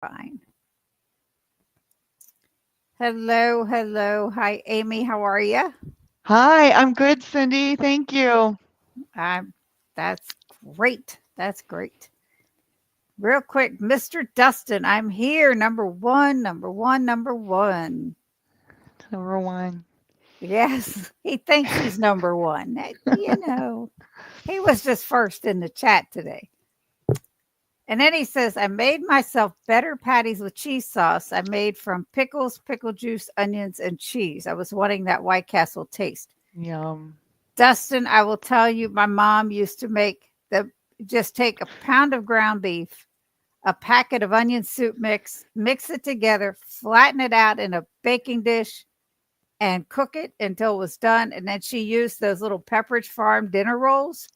Fine. Hello, hello. Hi, Amy. How are you? Hi, I'm good, Cindy. Thank you. I'm. That's great. That's great. Real quick, Mr. Dustin, I'm here. Number one, number one, number one. Number one. Yes, he thinks he's number one. He was just first in the chat today. And then he says, I made myself better patties with cheese sauce I made from pickles, pickle juice, onions, and cheese. I was wanting that White Castle taste. Yum. Dustin, I will tell you, my mom used to make just take a pound of ground beef, a packet of onion soup mix it together, flatten it out in a baking dish, and cook it until it was done. And then she used those little Pepperidge Farm dinner rolls,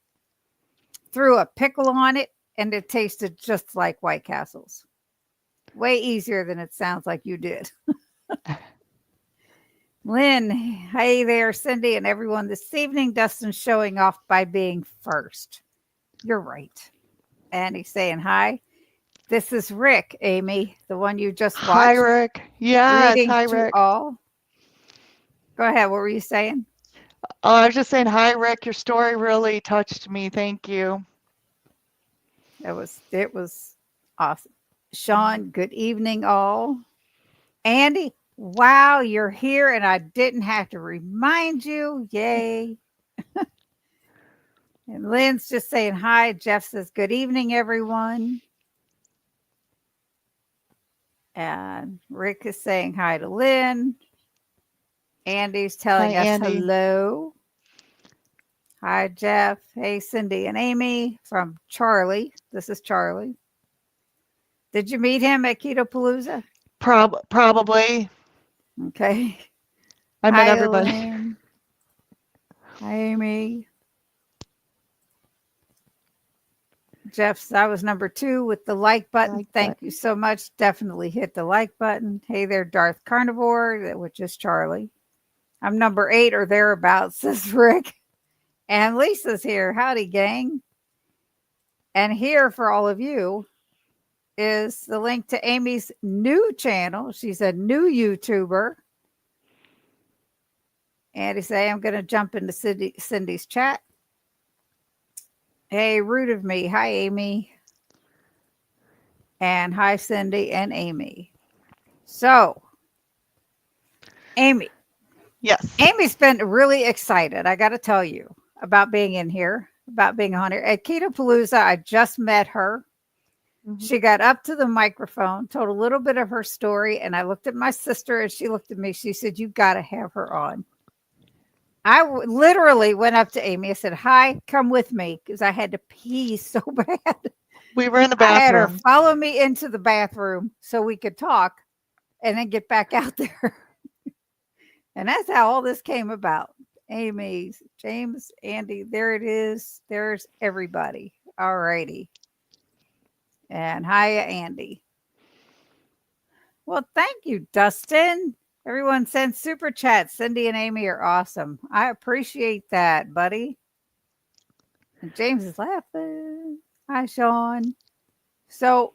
threw a pickle on it, and it tasted just like White Castles. Way easier than it sounds like you did. Lynn, hey there, Cindy, and everyone. This evening, Dustin's showing off by being first. You're right. And he's saying hi. This is Rick, Amy, the one you just Hi, watched. Rick. Yes, Greetings hi, to Rick. all. Go ahead. What were you saying? Oh, I was just saying, hi, Rick. Your story really touched me. Thank you. It was awesome. Sean, good evening, all. Andy, wow, you're here and I didn't have to remind you. Yay. And Lynn's just saying hi. Jeff says, good evening, everyone. And Rick is saying hi to Lynn. Andy's Hi, telling us Andy. hello. Hi, Jeff. Hey, Cindy and Amy from Charlie. This is Charlie. Did you meet him at Keto Palooza? Probably. Okay. I met Hi, everybody. Lynn. Hi, Amy. Jeff's, I was number 2 with the like button. Like Thank you button. so much. Definitely hit the like button. Hey there, Darth Carnivore, which is Charlie. I'm number 8 or thereabouts, says Rick. And Lisa's here. Howdy, gang. And here for all of you is the link to Amy's new channel. She's a new YouTuber. And he say, I'm going to jump into Cindy's chat. Hey, root of me. Hi, Amy. And hi, Cindy and Amy. So, Amy. Yes. Amy's been really excited, I got to tell you, about being in here, about being on here. At Keto Palooza, I just met her. Mhm. She got up to the microphone, told a little bit of her story, and I looked at my sister and she looked at me. She said, you got to have her on. Literally went up to Amy. I said, hi, come with me because I had to pee so bad. We were in the I had her bathroom. follow me into the bathroom so we could talk and then get back out there. And that's how all this came about. Amy, James, Andy, there it is. There's everybody. All righty. And hiya, Andy. Well, thank you, Dustin. Everyone sends super chats. Cindy and Amy are awesome. I appreciate that, buddy. And James is laughing. Hi, Sean. So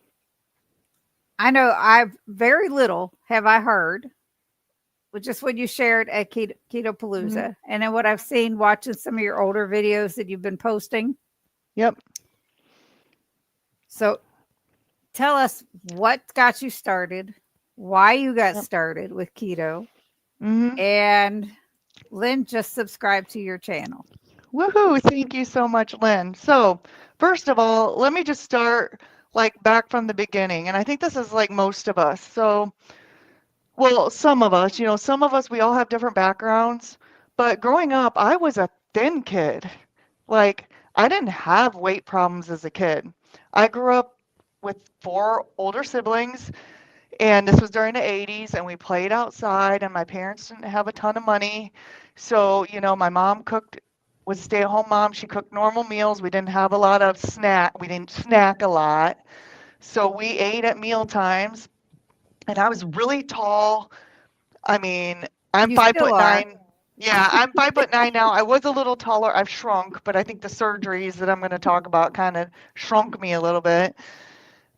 I know I've very little have I heard, with just what you shared at Keto Mhm. Palooza, and then what I've seen watching some of your older videos that you've been posting. Yep. So tell us what got you started, why you got Yep. started with keto, Mhm. and Lynn just subscribed to your channel. Woohoo! Thank you so much, Lynn. So, first of all, let me just start like back from the beginning. And I think this is like most of us. So, well, some of us, some of us, we all have different backgrounds. But growing up, I was a thin kid. Like, I didn't have weight problems as a kid. I grew up with four older siblings, and this was during the 80s, and we played outside, and my parents didn't have a ton of money. So, my mom was a stay-at-home mom. She cooked normal meals. We didn't have a lot of snack. We didn't snack a lot. So we ate at meal times, and I was really tall. I mean, I'm You five still foot are. nine. Yeah, I'm 5'9" now. I was a little taller. I've shrunk, but I think the surgeries that I'm going to talk about kind of shrunk me a little bit.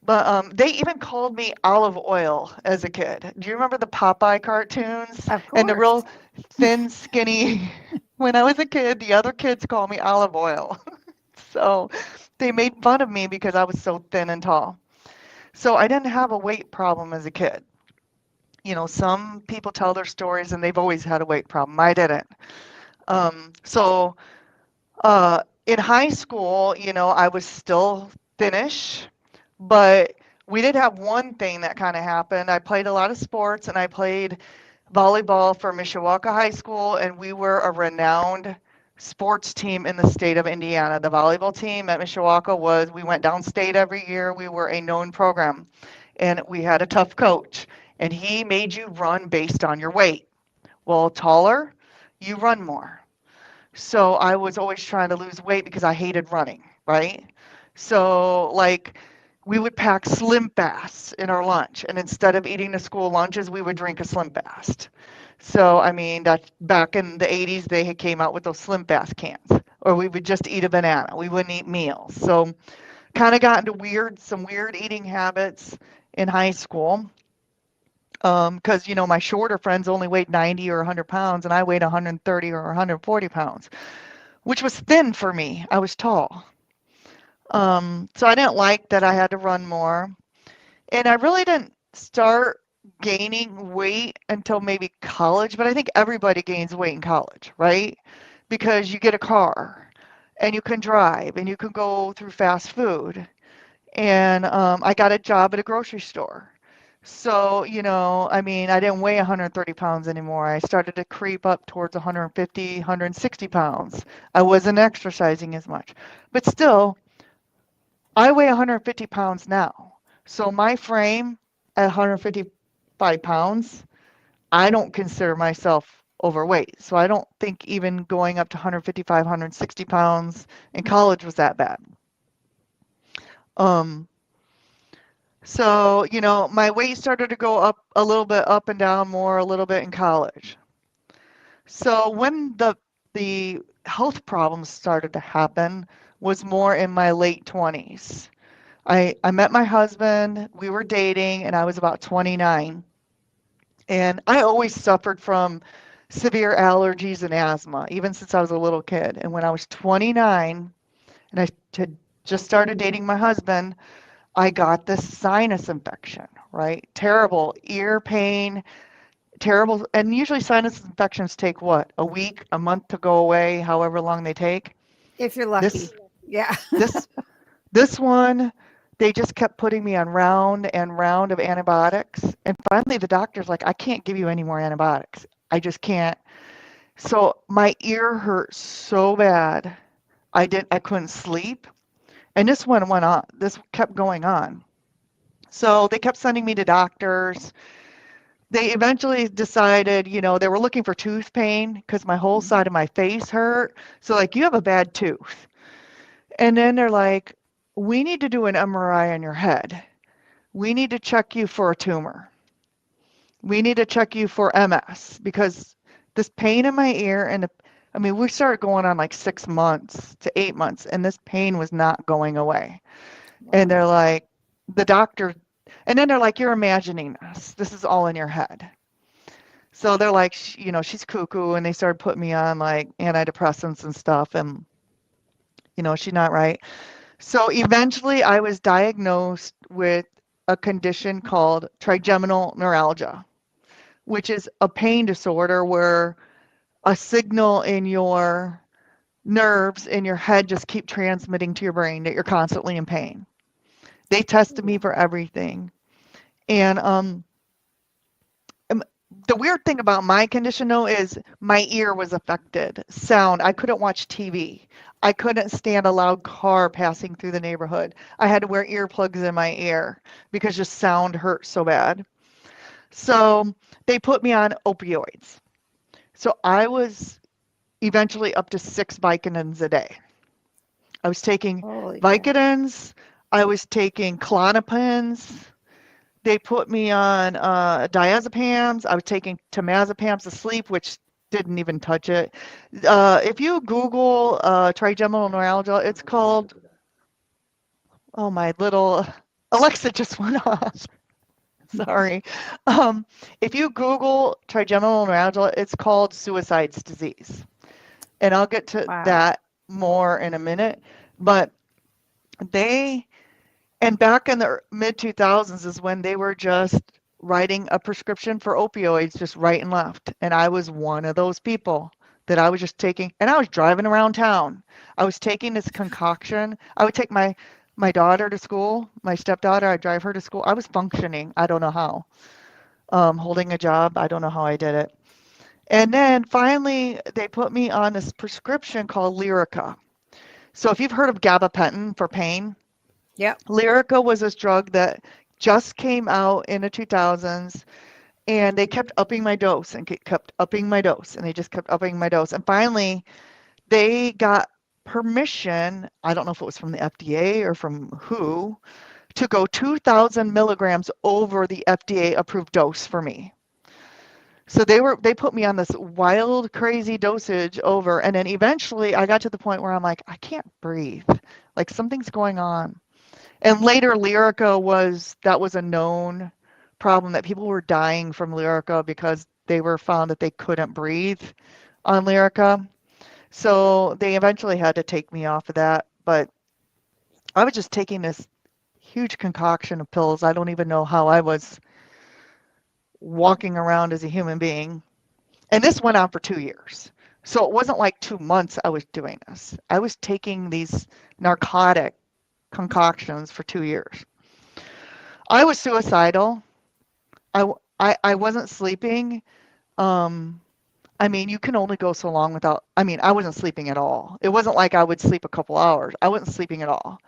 But they even called me Olive Oil as a kid. Do you remember the Popeye cartoons Of and the course. real thin, skinny? When I was a kid, the other kids called me Olive Oil. So they made fun of me because I was so thin and tall. So I didn't have a weight problem as a kid. Some people tell their stories and they've always had a weight problem. I didn't. So in high school, I was still thinnish, but we did have one thing that kind of happened. I played a lot of sports and I played volleyball for Mishawaka High School, and we were a renowned sports team in the state of Indiana. The volleyball team at Mishawaka we went downstate every year. We were a known program, and we had a tough coach, and he made you run based on your weight. Well, taller, you run more. So I was always trying to lose weight because I hated running, right? So, like, we would pack Slim Fast in our lunch, and instead of eating the school lunches, we would drink a Slim Fast. So, I mean, that back in the 80s, they had came out with those Slim Fast cans, or we would just eat a banana. We wouldn't eat meals. So, kind of got into some weird eating habits in high school. Because my shorter friends only weighed 90 or 100 pounds, and I weighed 130 or 140 pounds, which was thin for me. I was tall. So I didn't like that I had to run more. And I really didn't start gaining weight until maybe college, but I think everybody gains weight in college, right? Because you get a car and you can drive and you can go through fast food. And I got a job at a grocery store. So, I mean, I didn't weigh 130 pounds anymore. I started to creep up towards 150, 160 pounds. I wasn't exercising as much. But still, I weigh 150 pounds now. So my frame at 155 pounds, I don't consider myself overweight. So I don't think even going up to 155, 160 pounds in college was that bad. Um, so, my weight started to go up a little bit up and down more a little bit in college. So when the health problems started to happen was more in my late 20s. I met my husband, we were dating, and I was about 29. And I always suffered from severe allergies and asthma, even since I was a little kid. And when I was 29 and I had just started dating my husband, I got this sinus infection, right? Terrible ear pain, terrible. And usually sinus infections take what? A week, a month to go away, however long they take. If you're This lucky. Yeah. this This one, they just kept putting me on round and round of antibiotics. And finally, the doctor's like, I can't give you any more antibiotics. I just can't. So my ear hurt so bad. I couldn't sleep. And this one went on. This kept going on. So they kept sending me to doctors. They eventually decided, they were looking for tooth pain because my whole Mhm. side of my face hurt. So, like, you have a bad tooth. And then they're like, we need to do an MRI on your head. We need to check you for a tumor. We need to check you for MS because this pain in my ear I mean, we started going on like 6 months to 8 months, and this pain was not going away. And Wow. they're like, the doctor, and then they're like, you're imagining this. This is all in your head. So they're like, she's cuckoo, and they started putting me on like antidepressants and stuff, and she's not right. So eventually, I was diagnosed with a condition called trigeminal neuralgia, which is a pain disorder where a signal in your nerves in your head just keep transmitting to your brain that you're constantly in pain. They tested me Ooh. for everything. And um, the weird thing about my condition though is my ear was affected. Sound, I couldn't watch TV. I couldn't stand a loud car passing through the neighborhood. I had to wear earplugs in my ear because just sound hurt so bad. So they put me on opioids. So I was eventually up to 6 Vicodins a day. I was taking Holy cow. Vicodins, I was taking Klonopins. They put me on diazepams. I was taking temazepams to sleep, which didn't even touch it. If you Google trigeminal neuralgia, it's called, oh my little, Alexa just went off. Sorry. Um, if you Google trigeminal neuralgia, it's called suicide's disease. And I'll get to Wow. that more in a minute. But they, and back in the mid 2000s is when they were just writing a prescription for opioids just right and left. And I was one of those people that I was just taking, and I was driving around town. I was taking this concoction. I would take my daughter to school, my stepdaughter, I'd drive her to school. I was functioning. I don't know how. Holding a job. I don't know how I did it. And then finally, they put me on this prescription called Lyrica. So if you've heard of gabapentin for pain, Yep. Lyrica was this drug that just came out in the 2000s, and they kept upping my dose and kept upping my dose, and they just kept upping my dose. And finally, they got permission, I don't know if it was from the FDA or from who, to go 2,000 milligrams over the FDA approved dose for me. So they put me on this wild, crazy dosage over, and then eventually I got to the point where I'm like, I can't breathe. Like something's going on. And later Lyrica was a known problem that people were dying from Lyrica because they were found that they couldn't breathe on Lyrica. So they eventually had to take me off of that. But I was just taking this huge concoction of pills. I don't even know how I was walking around as a human being. And this went on for 2 years. So it wasn't like 2 months I was doing this. I was taking these narcotic concoctions for 2 years. I was suicidal. I wasn't sleeping. Um, I mean, you can only go so long without, I mean, I wasn't sleeping at all. It wasn't like I would sleep a couple hours. I wasn't sleeping at all.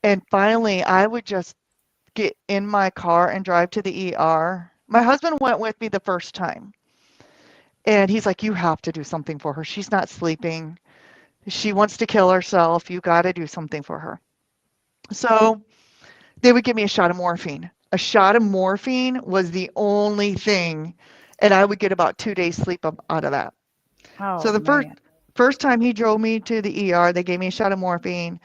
And finally, I would just get in my car and drive to the ER. My husband went with me the first time. And he's like, you have to do something for her. She's not sleeping. She wants to kill herself. You got to do something for her. So they would give me a shot of morphine. A shot of morphine was the only thing. And I would get about 2 days sleep out of that. So Oh the first man. first time he drove me to the ER, they gave me a shot of morphine,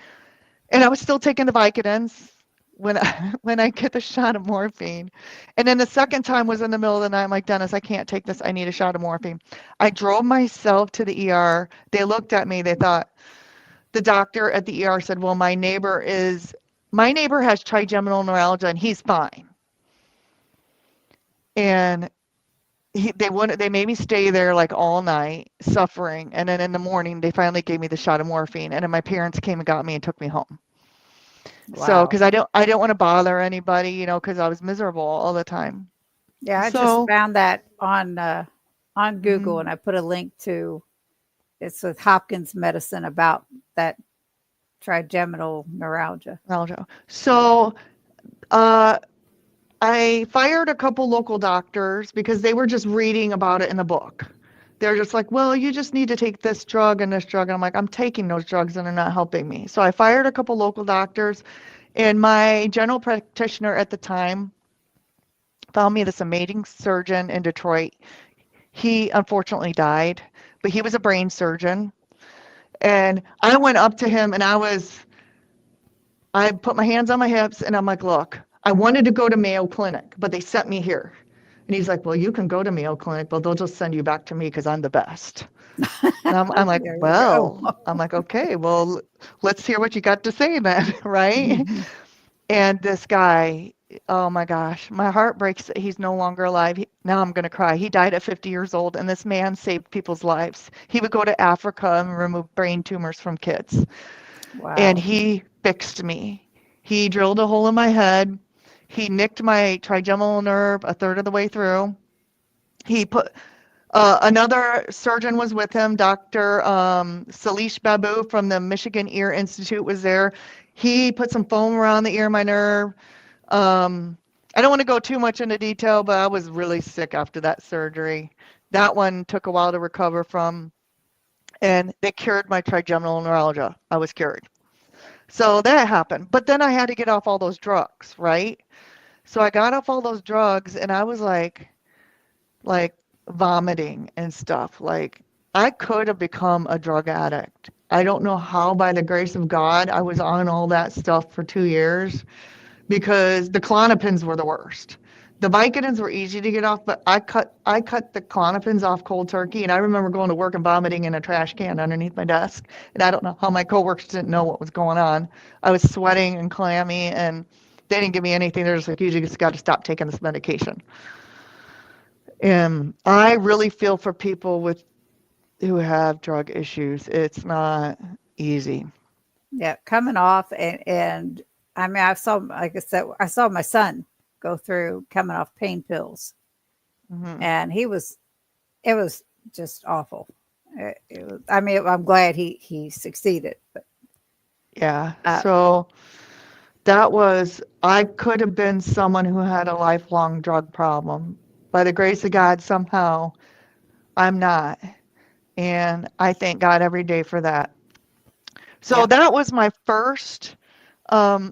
and I was still taking the Vicodins when I when I get the shot of morphine. And then the second time was in the middle of the night. I'm like, Dennis, I can't take this. I need a shot of morphine. I drove myself to the ER. They looked at me. They thought the doctor at the ER said, "Well, my neighbor has trigeminal neuralgia and he's fine." And they made me stay there like all night suffering, and then in the morning they finally gave me the shot of morphine, and then my parents came and got me and took me home. So Wow. because I don't want to bother anybody, because I was miserable all the time. Yeah, I just So found that on Google, mhm, and I put a link to it's with Hopkins Medicine about that trigeminal neuralgia. so uh I fired a couple local doctors because they were just reading about it in the book. They're just like, well, you just need to take this drug and this drug. And I'm like, I'm taking those drugs and they're not helping me. So I fired a couple local doctors, and my general practitioner at the time found me this amazing surgeon in Detroit. He unfortunately died, but he was a brain surgeon. And I went up to him and I put my hands on my hips and I'm like, look, I wanted to go to Mayo Clinic, but they sent me here. And he's like, well, you can go to Mayo Clinic, but they'll just send you back to me because I'm the best. And I'm like, There you go. well, I'm like, okay, well, let's hear what you got to say then, right? And this guy, oh my gosh, my heart breaks that he's no longer alive. Now I'm going to cry. He died at 50 years old, and this man saved people's lives. He would go to Africa and remove brain tumors from kids, and Wow. he fixed me. He drilled a hole in my head. He nicked my trigeminal nerve a third of the way through. He put another surgeon was with him, Dr. Salish Babu from the Michigan Ear Institute was there. He put some foam around the ear of my nerve. I don't want to go too much into detail, but I was really sick after that surgery. That one took a while to recover from, and they cured my trigeminal neuralgia. I was cured. So that happened. But then I had to get off all those drugs, right? So I got off all those drugs and I was like vomiting and stuff. Like I could have become a drug addict. I don't know how by the grace of God I was on all that stuff for 2 years, because the Klonopins were the worst. The Vicodins were easy to get off, but I cut the Klonopins off cold turkey, and I remember going to work and vomiting in a trash can underneath my desk. And I don't know how my coworkers didn't know what was going on. I was sweating and clammy, and they didn't give me anything. They're just like, you just got to stop taking this medication. And I really feel for people who have drug issues. It's not easy. Yeah, coming off and I mean, I saw, like I said, I saw my son go through coming off pain pills, Hmm. and it was just awful. It was, I mean, I'm glad he succeeded, but Yeah. uh, So I could have been someone who had a lifelong drug problem. By the grace of God, somehow I'm not. And I thank God every day for that. So yeah, that was um,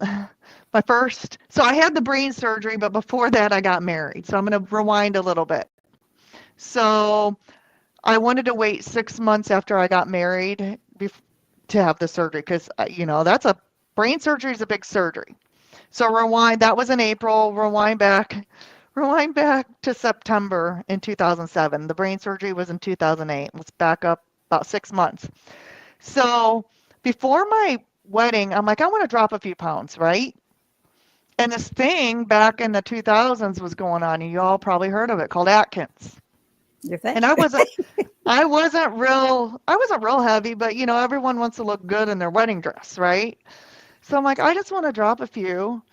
so I had the brain surgery, but before that I got married. So I'm going to rewind a little bit. So I wanted to wait 6 months after I got married to have the surgery because, that's brain surgery is a big surgery. So rewind, that was in April, rewind back to September in 2007. The brain surgery was in 2008. Let's back up about 6 months. So before my wedding, I'm like, I want to drop a few pounds, right? And this thing back in the 2000s was going on, and you all probably heard of it, called Atkins. you think? And I wasn't real heavy, but everyone wants to look good in their wedding dress, right? So I'm like, I just want to drop a few.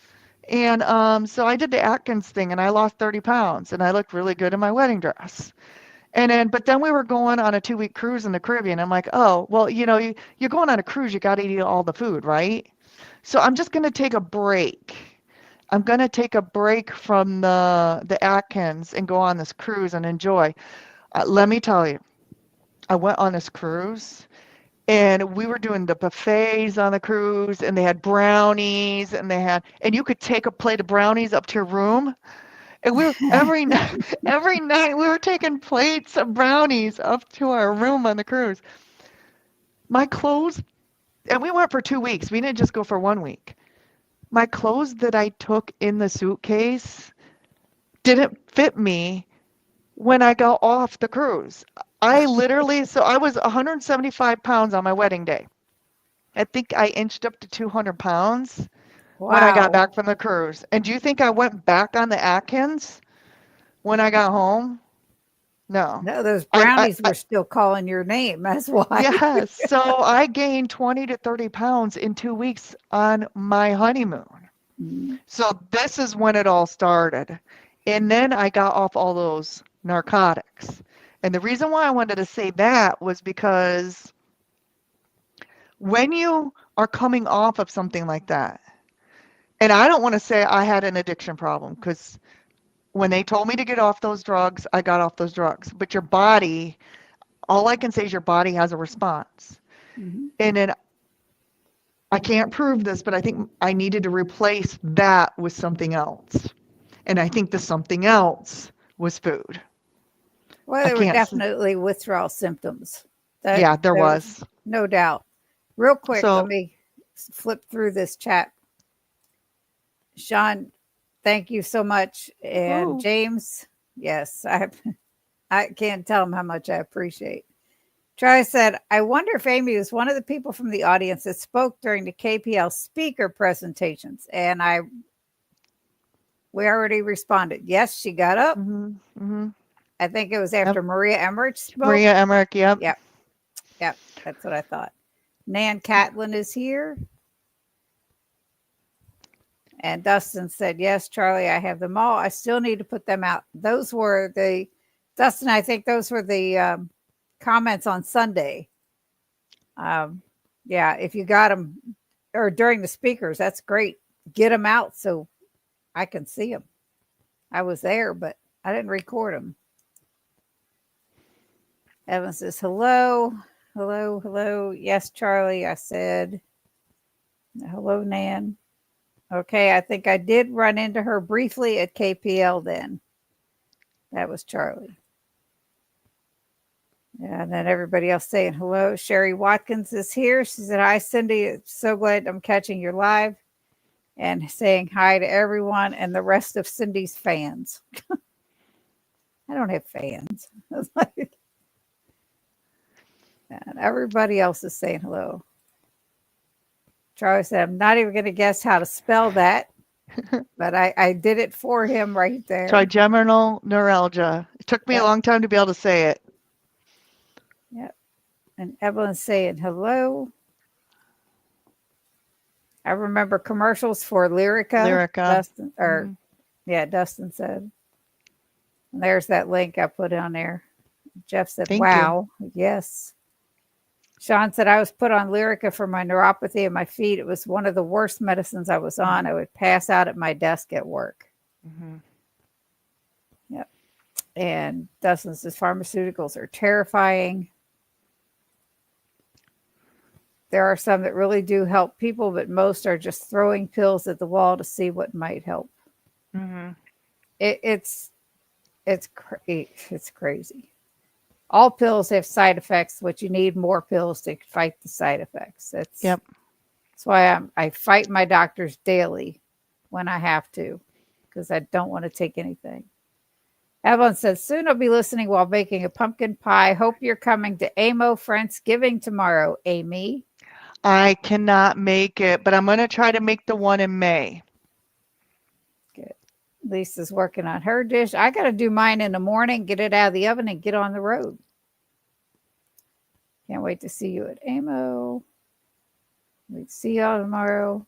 And so I did the Atkins thing and I lost 30 pounds and I looked really good in my wedding dress. But then we were going on a 2-week cruise in the Caribbean. I'm like, oh, well, you're going on a cruise, you got to eat all the food, right? So I'm just going to take a break. I'm going to take a break from the Atkins and go on this cruise and enjoy. Let me tell you, I went on this cruise and we were doing the buffets on the cruise and they had brownies and you could take a plate of brownies up to your room and we were every night every night we were taking plates of brownies up to our room on the cruise. My clothes, and we went for 2 weeks, we didn't just go for 1 week. My clothes that I took in the suitcase didn't fit me when I got off the cruise. So I was 175 pounds on my wedding day. I think I inched up to 200 pounds when I got Wow. back from the cruise. And do you think I went back on the Atkins when I got home? No. No, those I, I, brownies I were still calling your name. That's why. yes. So I gained 20 to 30 pounds in 2 weeks on my honeymoon. Mm, So this is when it all started. And then I got off all those narcotics. And the reason why I wanted to say that was because when you are coming off of something like that, and I don't want to say I had an addiction problem because when they told me to get off those drugs, I got off those drugs. But your body, all I can say is your body has a response. mhm. And then I can't prove this, but I think I needed to replace that with something else. And I think the something else was food. Well, I there were can't, definitely withdrawal symptoms. That yeah, there there was was. no doubt. Real quick, let So, me flip through this chat. Sean, thank you so much. And oh, James, yes, I can't tell him how much I appreciate. Charlie said, I wonder if Amy was one of the people from the audience that spoke during the KPL speaker presentations. And we already responded. Yes, she got up. mm-hmm. I think it was Yep. after Maria Emmerich spoke. Maria Emmerich, yep. Yep, yep, that's what I thought. Nan Catlin is here. And Dustin said, yes, Charlie, I have them all. I still need to put them out. Those were Dustin, I think those were the comments on Sunday. Um, yeah, if you got them or during the speakers, that's great. Get them out so I can see them. I was there, but I didn't record them. Evan says, hello, hello, hello. Yes, Charlie, I said, hello, Nan. Okay, I think I did run into her briefly at KPL then. That was Charlie. Yeah, and then everybody else saying hello. Sherry Watkins is here. She said, hi, Cindy. So glad I'm catching your live. and saying hi to everyone and the rest of Cindy's fans. I don't have fans. And everybody else is saying hello. Charlie said, I'm not even going to guess how to spell that, but I did it for him right there. Trigeminal neuralgia. It took me a Yep. long time to be able to say it. Yep. And Evelyn's saying hello. I remember commercials for Lyrica. Lyrica. Dustin, or yeah, Dustin said. And there's that link I put on there. Jeff said, Thank you. wow, yes. Sean said, I was put on Lyrica for my neuropathy in my feet. It was one of the worst medicines I was on. I would pass out at my desk at work. Yep. And Dustin says, pharmaceuticals are terrifying. There are some that really do help people, but most are just throwing pills at the wall to see what might help. It's crazy. All pills have side effects, but you need more pills to fight the side effects. That's why I fight my doctors daily when I have to, because I don't want to take anything. Evelyn says, soon I'll be listening while baking a pumpkin pie. Hope you're coming to AMO Friendsgiving tomorrow, Amy. I cannot make it, but I'm going to try to make the one in May. Good. Lisa's working on her dish. I got to do mine in the morning, get it out of the oven, and get on the road. Can't wait to see you at AMO. We'll see y'all tomorrow.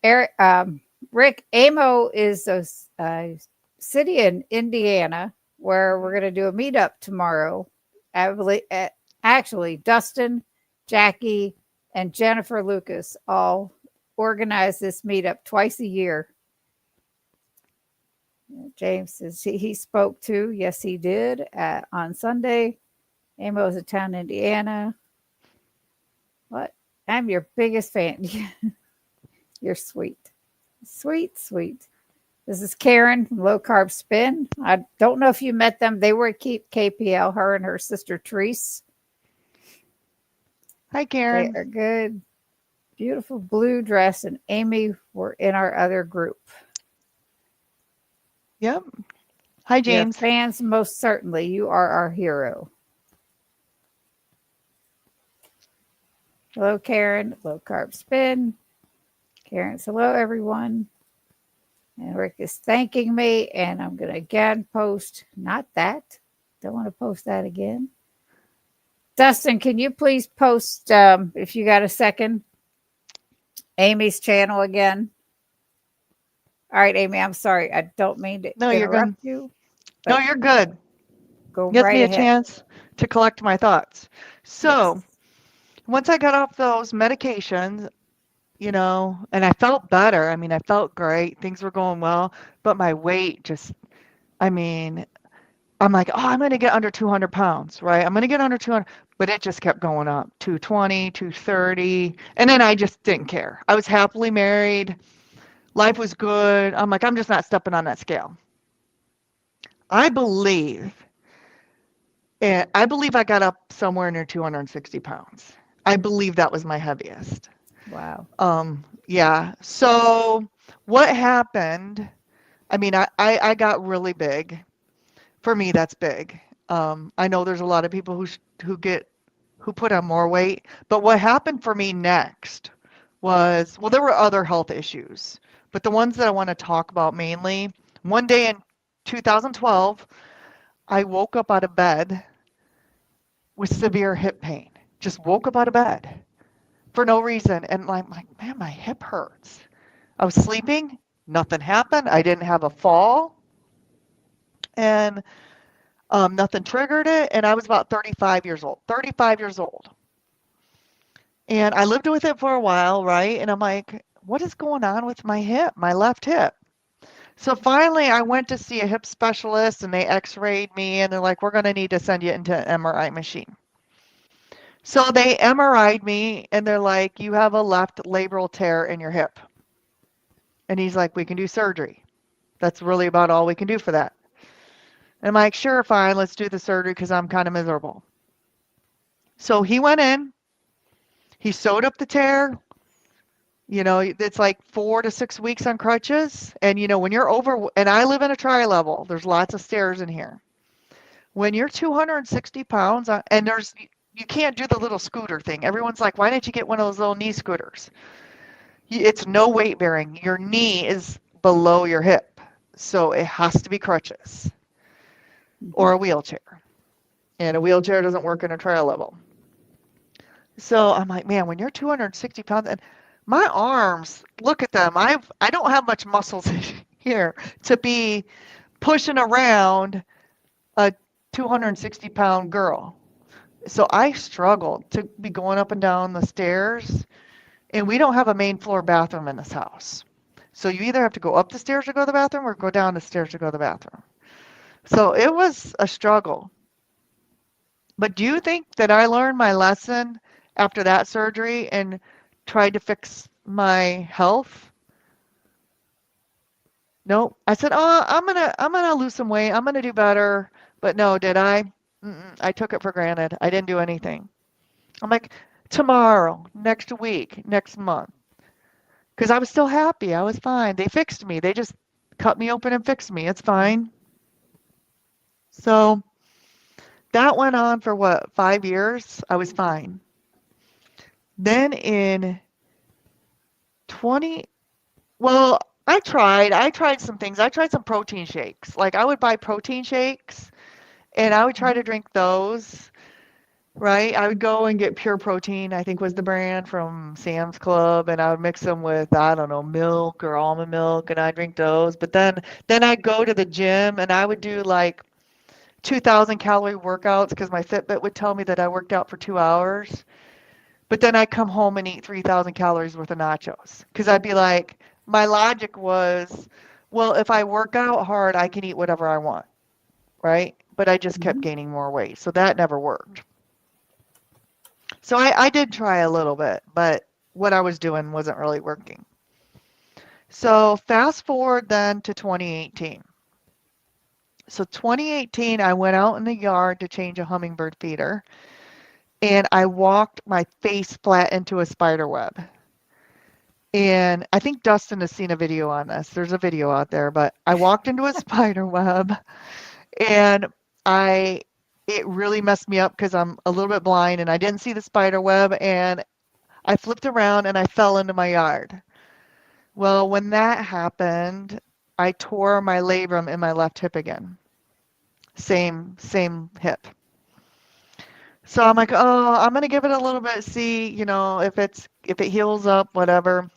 Eric, Rick, AMO is a city in Indiana where we're going to do a meetup tomorrow. Actually, Dustin, Jackie, and Jennifer Lucas all organize this meetup twice a year. James says he spoke too. Yes, he did on Sunday. Amo is a town in Indiana. What? I'm your biggest fan. You're sweet. Sweet, sweet. This is Karen from Low Carb Spin. I don't know if you met them. They were at KPL, her and her sister Therese. Hi, Karen. They are good. Beautiful blue dress, and Amy were in our other group. Yep. Hi, James. Your fans, most certainly. You are our hero. Hello, Karen. Low Carb Spin. Karen, hello, everyone. And Rick is thanking me, and I'm going to again post, not that. Don't want to post that again. Dustin, can you please post, if you got a second, Amy's channel again? All right, Amy, I'm sorry. I don't mean to interrupt you. No, you're good. Go Gives right me a ahead. chance to collect my thoughts. So once I got off those medications, you know, and I felt better. I mean, I felt great. Things were going well, but my weight just, I mean, I'm like, oh, I'm going to get under 200 pounds, right? I'm going to get under 200, but it just kept going up, 220, 230. And then I just didn't care. I was happily married. Life was good. I'm like, I'm just not stepping on that scale. I believe I got up somewhere near 260 pounds. I believe that was my heaviest. Wow. Yeah. So what happened? I mean, I got really big. For me, that's big. I know there's a lot of people who put on more weight, but what happened for me next was, well, there were other health issues, but the ones that I want to talk about mainly, one day in 2012, I woke up out of bed with severe hip pain. Just woke up out of bed for no reason. And I'm like, man, my hip hurts. I was sleeping. Nothing happened. I didn't have a fall. And nothing triggered it. And I was about 35 years old. 35 years old. And I lived with it for a while, right? And I'm like, what is going on with my hip, my left hip? So finally, I went to see a hip specialist, and they x-rayed me, and they're like, we're going to need to send you into an MRI machine. So they MRI'd me, and they're like, you have a left labral tear in your hip. And he's like, we can do surgery. That's really about all we can do for that. And I'm like, sure, fine, let's do the surgery because I'm kind of miserable. So he went in, he sewed up the tear, It's like 4 to 6 weeks on crutches. And, when you're over, and I live in a tri-level, there's lots of stairs in here. When you're 260 pounds, and you can't do the little scooter thing. Everyone's like, why didn't you get one of those little knee scooters? It's no weight bearing. Your knee is below your hip. So it has to be crutches Mhm. or a wheelchair. And a wheelchair doesn't work in a trial level. So I'm like, man, when you're 260 pounds, and my arms, look at them. I don't have much muscles here to be pushing around a 260-pound girl. So I struggled to be going up and down the stairs, and we don't have a main floor bathroom in this house. So you either have to go up the stairs to go to the bathroom or go down the stairs to go to the bathroom. So it was a struggle. But do you think that I learned my lesson after that surgery and tried to fix my health? Nope. I said, "Oh, I'm gonna lose some weight. I'm gonna do better." But no, did I? I took it for granted. I didn't do anything. I'm like, tomorrow, next week, next month, because I was still happy. I was fine. They fixed me. They just cut me open and fixed me. It's fine. So that went on for what, 5 years? I was fine. Then in 20, well, I tried some things. I tried some protein shakes. Like I would buy protein shakes and I would try to drink those, right? I would go and get Pure Protein, I think was the brand from Sam's Club, and I would mix them with, I don't know, milk or almond milk, and I'd drink those. But then I'd go to the gym and I would do like 2,000 calorie workouts because my Fitbit would tell me that I worked out for 2 hours. But then I'd come home and eat 3,000 calories worth of nachos because I'd be like, my logic was, well, if I work out hard, I can eat whatever I want, right? But I just kept Mhm. gaining more weight. So that never worked. So I did try a little bit, but what I was doing wasn't really working. So fast forward then to 2018. So 2018, I went out in the yard to change a hummingbird feeder, and I walked my face flat into a spider web. And I think Dustin has seen a video on this. There's a video out there, but I walked into a spider web and I it really messed me up because I'm a little bit blind and I didn't see the spider web and I flipped around and I fell into my yard. Well, when that happened, I tore my labrum in my left hip again. Same hip. So I'm like, oh, I'm gonna give it a little bit, see, if it heals up, whatever.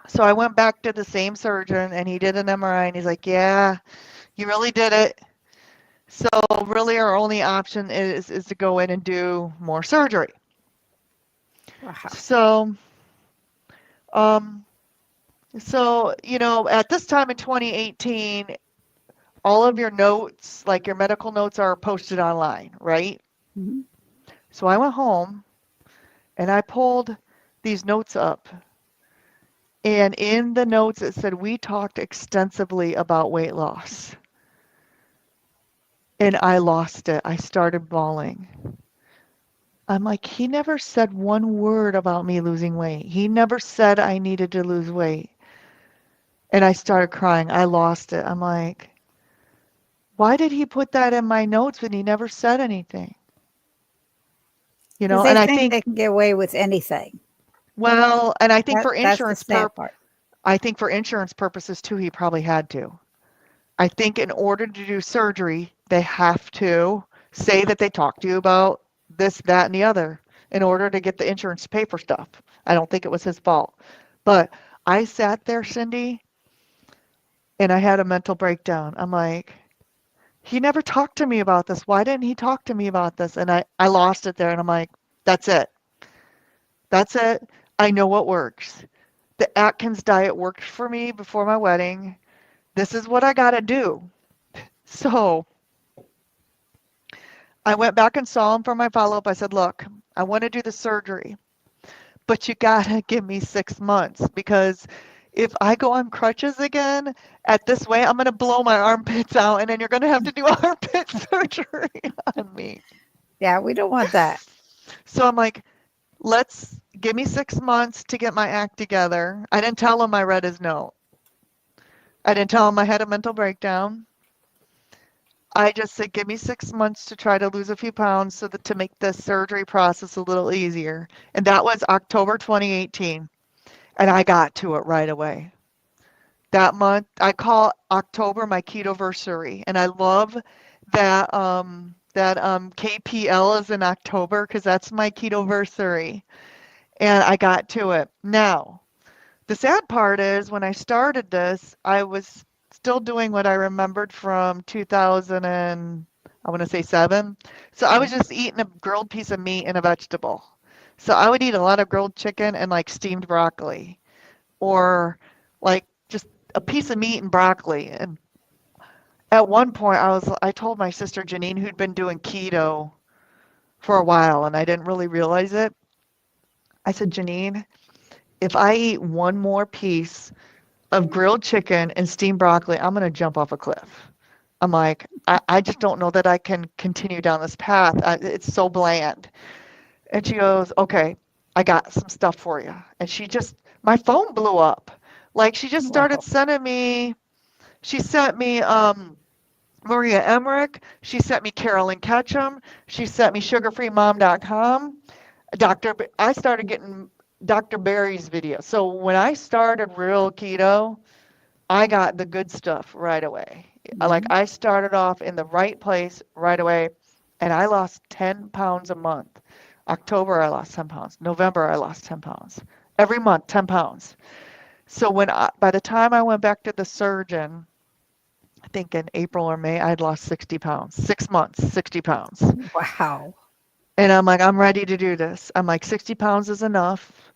So I went back to the same surgeon and he did an MRI and he's like, yeah, you really did it. So really our only option is to go in and do more surgery. Wow. So um at this time in 2018, all of your notes, like your medical notes are posted online, right? Mhm. So I went home and I pulled these notes up. And in the notes it said we talked extensively about weight loss. And I lost it. I started bawling. I'm like, he never said one word about me losing weight. He never said I needed to lose weight. And I started crying. I lost it. I'm like, why did he put that in my notes when he never said anything? Because they And I think think, they can get away with anything. well, and I think That's the sad part. I think for insurance purposes too, he probably had to. I think in order to do surgery, they have to say that they talked to you about this, that, and the other in order to get the insurance to pay for stuff. I don't think it was his fault. But I sat there, Cindy, and I had a mental breakdown. I'm like, he never talked to me about this. Why didn't he talk to me about this? And I lost it there, and I'm like, that's it. That's it. I know what works. The Atkins diet worked for me before my wedding. This is what I got to do. So I went back and saw him for my follow-up. I said, look, I want to do the surgery, but you got to give me 6 months because if I go on crutches again at this way, I'm going to blow my armpits out and then you're going to have to do armpit surgery on me. Yeah, we don't want that. So I'm like, let's give me 6 months to get my act together. I didn't tell him I read his note. I didn't tell him I had a mental breakdown. I just said, give me 6 months to try to lose a few pounds so that to make the surgery process a little easier. And that was October 2018. And I got to it right away. That month, I call October my ketoversary. And I love that KPL is in October because that's my ketoversary. And I got to it. Now, the sad part is when I started this, I was still doing what I remembered from 2000 and I want to say 7. So I was just eating a grilled piece of meat and a vegetable. So I would eat a lot of grilled chicken and like steamed broccoli or like just a piece of meat and broccoli. And at one point I told my sister Janine who'd been doing keto for a while and I didn't really realize it. I said, Janine, if I eat one more piece of grilled chicken and steamed broccoli, I'm going to jump off a cliff. I'm like, I just don't know that I can continue down this path. It's so bland. And she goes, okay, I got some stuff for you. And my phone blew up. Like she just started Wow. sending me, she sent me Maria Emmerich. She sent me Carolyn Ketchum. She sent me sugarfreemom.com. I started getting Dr. Barry's video. So when I started real keto, I got the good stuff right away. Like Mhm. I started off in the right place right away, and I lost 10 pounds a month. October, I lost 10 pounds. November, I lost 10 pounds. Every month, 10 pounds. So by the time I went back to the surgeon, I think in April or May, I had lost 60 pounds. 6 months, 60 pounds. Wow. And I'm like, I'm ready to do this. I'm like, 60 pounds is enough.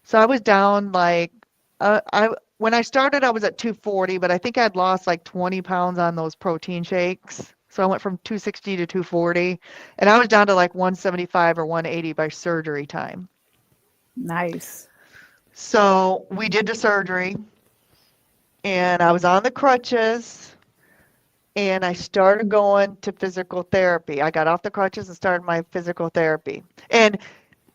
So I was down like I when I started I was at 240, but I think I'd lost like 20 pounds on those protein shakes. So I went from 260 to 240, and I was down to like 175 or 180 by surgery time. Nice. So we did the surgery, and I was on the crutches, and I started going to physical therapy. I got off the crutches and started my physical therapy. And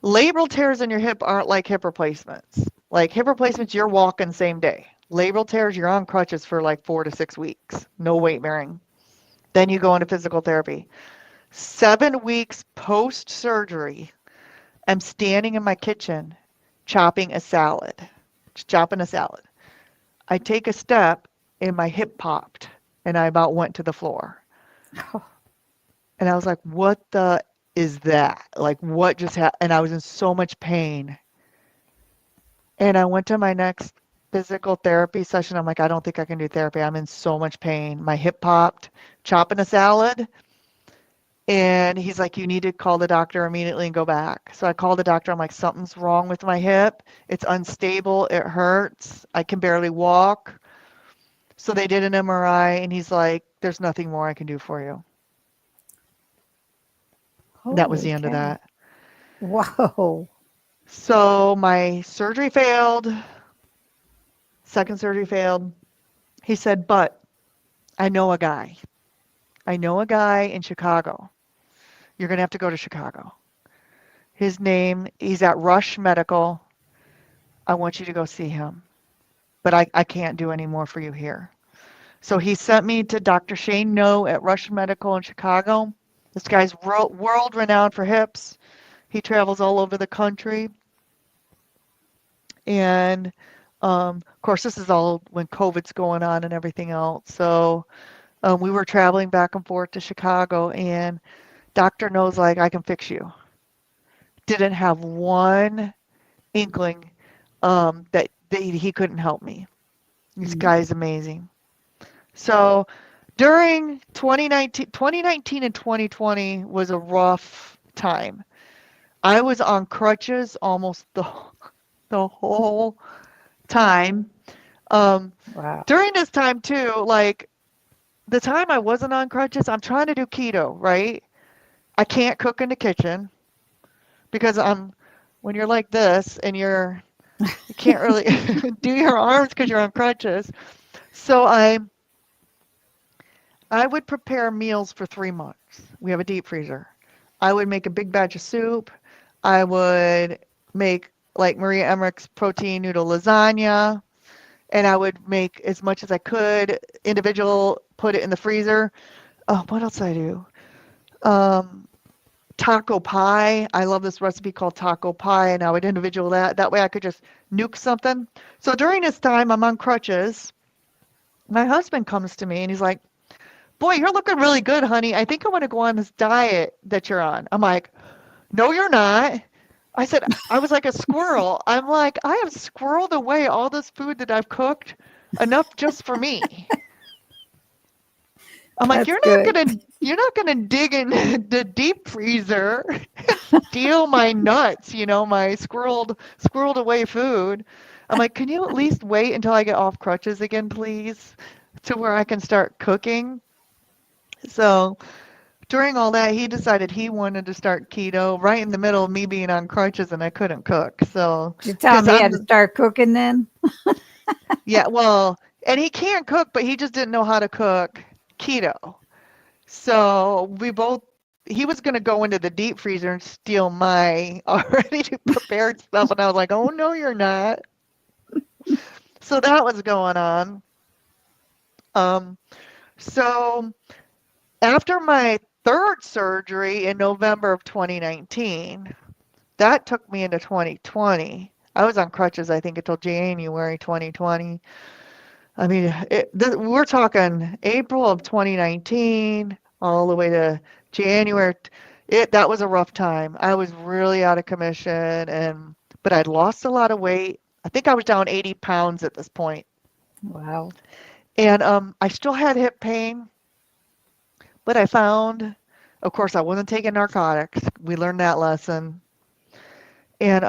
labral tears in your hip aren't like hip replacements. Like hip replacements, you're walking same day. Labral tears, you're on crutches for like 4 to 6 weeks, no weight bearing. Then you go into physical therapy. 7 weeks post surgery, I'm standing in my kitchen chopping a salad, just chopping a salad. I take a step and my hip popped and I about went to the floor. And I was like, what the is that? Like, what just happened? And I was in so much pain. And I went to my next physical therapy session. I'm like, I don't think I can do therapy. I'm in so much pain. My hip popped, chopping a salad. And he's like, you need to call the doctor immediately and go back. So I called the doctor. I'm like, something's wrong with my hip. It's unstable. It hurts. I can barely walk. So they did an MRI, and he's like, there's nothing more I can do for you. And that was Holy the end of cow. that. Whoa. So my surgery failed. Second surgery failed. He said, but I know a guy. I know a guy in Chicago. You're going to have to go to Chicago. He's at Rush Medical. I want you to go see him. But I can't do any more for you here. So he sent me to Dr. Shane No at Rush Medical in Chicago. This guy's world renowned for hips. He travels all over the country. And of course, this is all when COVID's going on and everything else. So we were traveling back and forth to Chicago, and Doctor knows like I can fix you. Didn't have one inkling that he couldn't help me. This Mhm. guy's amazing. So during 2019 and 2020 was a rough time. I was on crutches almost the whole time. Um, Wow. During this time too, like the time I wasn't on crutches, I'm trying to do keto, right? I can't cook in the kitchen because when you're like this and you can't really do your arms because you're on crutches. So I would prepare meals for 3 months. We have a deep freezer. I would make a big batch of soup. I would make like Maria Emmerich's protein noodle lasagna, and I would make as much as I could, individual, put it in the freezer. Oh, what else did I do? Um, Taco pie. I love this recipe called taco pie, and I would individual that. That way I could just nuke something. So during this time, I'm on crutches. My husband comes to me and he's like, "Boy, you're looking really good, honey. I think I want to go on this diet that you're on." I'm like, "No, you're not." I said, I was like a squirrel. I'm like, I have squirreled away all this food that I've cooked, enough just for me. I'm like, That's good. you're not gonna dig in the deep freezer and steal my nuts, my squirreled away food. I'm like, can you at least wait until I get off crutches again, please, to where I can start cooking? So during all that, he decided he wanted to start keto right in the middle of me being on crutches and I couldn't cook. So, Did you tell because him he had to I'm, start cooking then? yeah, well, and he can cook, but he just didn't know how to cook keto. So he was going to go into the deep freezer and steal my already prepared stuff. And I was like, oh, no, you're not. So that was going on. Um, so after my third surgery in November of 2019, that took me into 2020. I was on crutches, I think, until January 2020. I mean, we're talking April of 2019 all the way to January. That was a rough time. I was really out of commission, but I'd lost a lot of weight. I think I was down 80 pounds at this point. Wow. And I still had hip pain, but I found, of course, I wasn't taking narcotics. We learned that lesson. And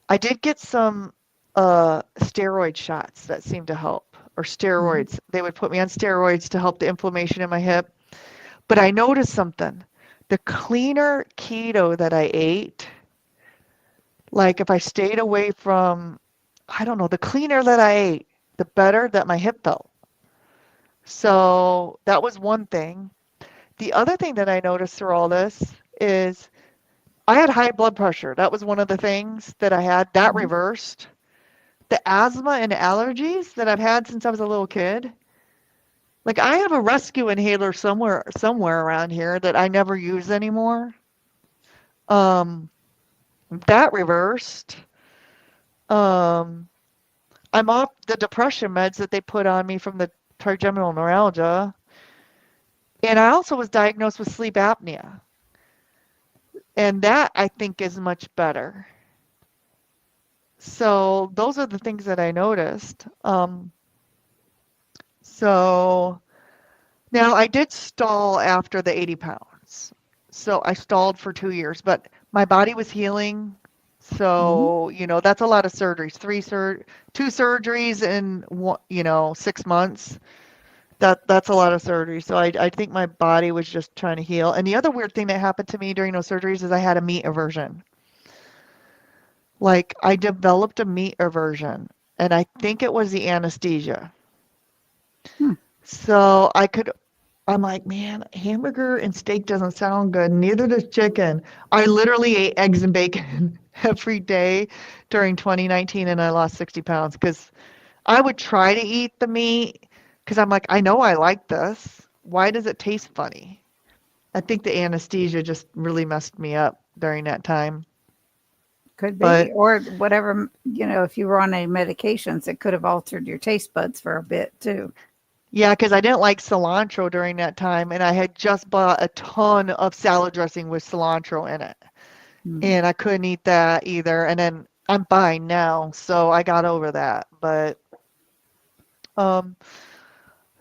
I did get some steroid shots that seemed to help, or Mhm. steroids. They would put me on steroids to help the inflammation in my hip. But I noticed something. The cleaner keto that I ate, like if I stayed away from, I don't know, the cleaner that I ate, the better that my hip felt. So that was one thing. The other thing that I noticed through all this is I had high blood pressure. That was one of the things that I had. That Mhm. reversed. The asthma and allergies that I've had since I was a little kid. Like I have a rescue inhaler somewhere around here that I never use anymore. Um, that reversed. Um, I'm off the depression meds that they put on me from the trigeminal neuralgia, and I also was diagnosed with sleep apnea, and that I think is much better. So those are the things that I noticed. So now I did stall after the 80 pounds. So I stalled for 2 years, but my body was healing. Mhm. So, that's a lot of surgeries. Two surgeries in 6 months. That's a lot of surgery. So I think my body was just trying to heal. And the other weird thing that happened to me during those surgeries is I had a meat aversion. Like I developed a meat aversion, and I think it was the anesthesia. Hmm. So I'm like, man, hamburger and steak doesn't sound good. Neither does chicken. I literally ate eggs and bacon every day during 2019 and I lost 60 pounds because I would try to eat the meat because I'm like, I know I like this. Why does it taste funny? I think the anesthesia just really messed me up during that time. Could be. But Or whatever, if you were on any medications, it could have altered your taste buds for a bit too. yeah, because I didn't like cilantro during that time and I had just bought a ton of salad dressing with cilantro in it. Mm. And I couldn't eat that either. And then I'm fine now, so I got over that. But um,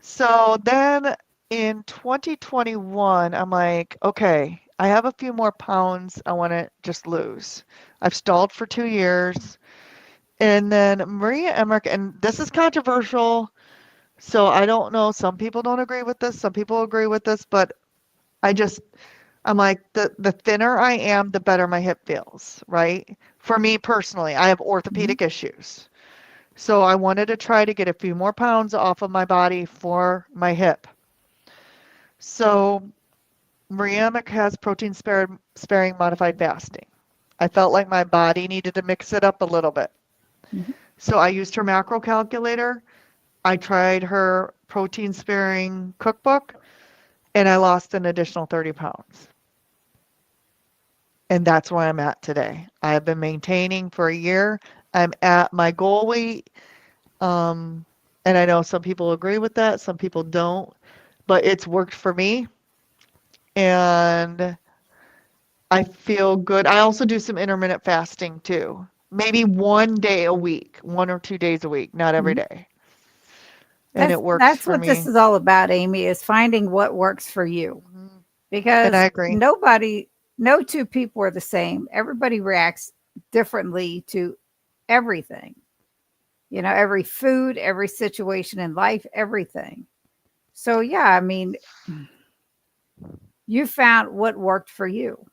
so then in 2021, I'm like, okay, I have a few more pounds I want to just lose. I've stalled for 2 years. And then Maria Emmerich, and this is controversial, so I don't know. Some people don't agree with this, some people agree with this, but I just I'm like, the thinner I am, the better my hip feels, right? For me personally, I have Mhm. orthopedic issues. So I wanted to try to get a few more pounds off of my body for my hip. So Mariamic has protein sparing modified fasting. I felt like my body needed to mix it up a little bit. Mhm. So I used her macro calculator. I tried her protein sparing cookbook and I lost an additional 30 pounds. And that's where I'm at today. I have been maintaining for a year. I'm at my goal weight. Um, and I know some people agree with that, some people don't, but it's worked for me. And I feel good. I also do some intermittent fasting too. Maybe one day a week, 1 or 2 days a week, not every Mhm. day. And That's it works that's for what this me. is all about, Amy, is finding what works for you. Mhm. And I Because agree. no two people are the same. Everybody reacts differently to everything. Every food, every situation in life, everything. So yeah, I mean, you found what worked for you.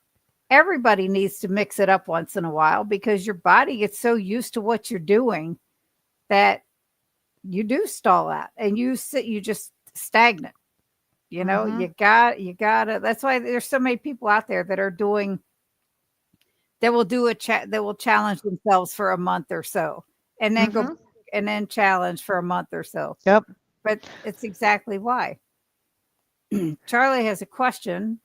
Everybody needs to mix it up once in a while because your body gets so used to what you're doing that you do stall out and you just stagnant. Hmm. You gotta. That's why there's so many people out there that are doing that will do a chat that will challenge themselves for a month or so and then go Hmm. and then challenge for a month or so. Yep. But it's exactly why. Charlie has a question.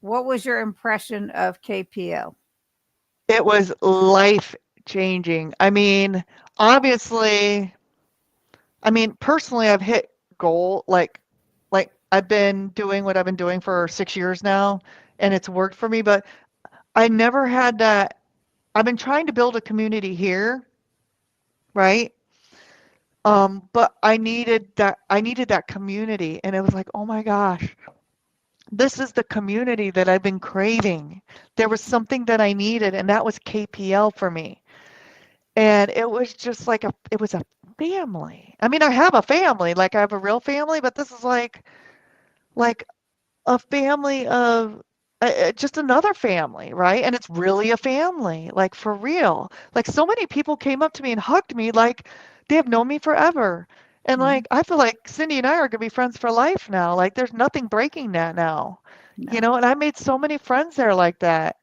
What was your impression of KPL? It was life changing. Obviously, personally, I've hit goal like I've been doing what I've been doing for 6 years now, and it's worked for me. But I never had that. I've been trying to build a community here, right? But I needed that. I needed that community, and it was like, oh my gosh, this is the community that I've been craving. There was something that I needed, and that was KPL for me. And it was just like it was a family. I have a family, like I have a real family, but this is like a family of just another family, right? And it's really a family, like for real. Like so many people came up to me and hugged me like they have known me forever. And Mhm. like I feel like Cindy and I are gonna be friends for life now. Like there's nothing breaking that now. No. And I made so many friends there like that.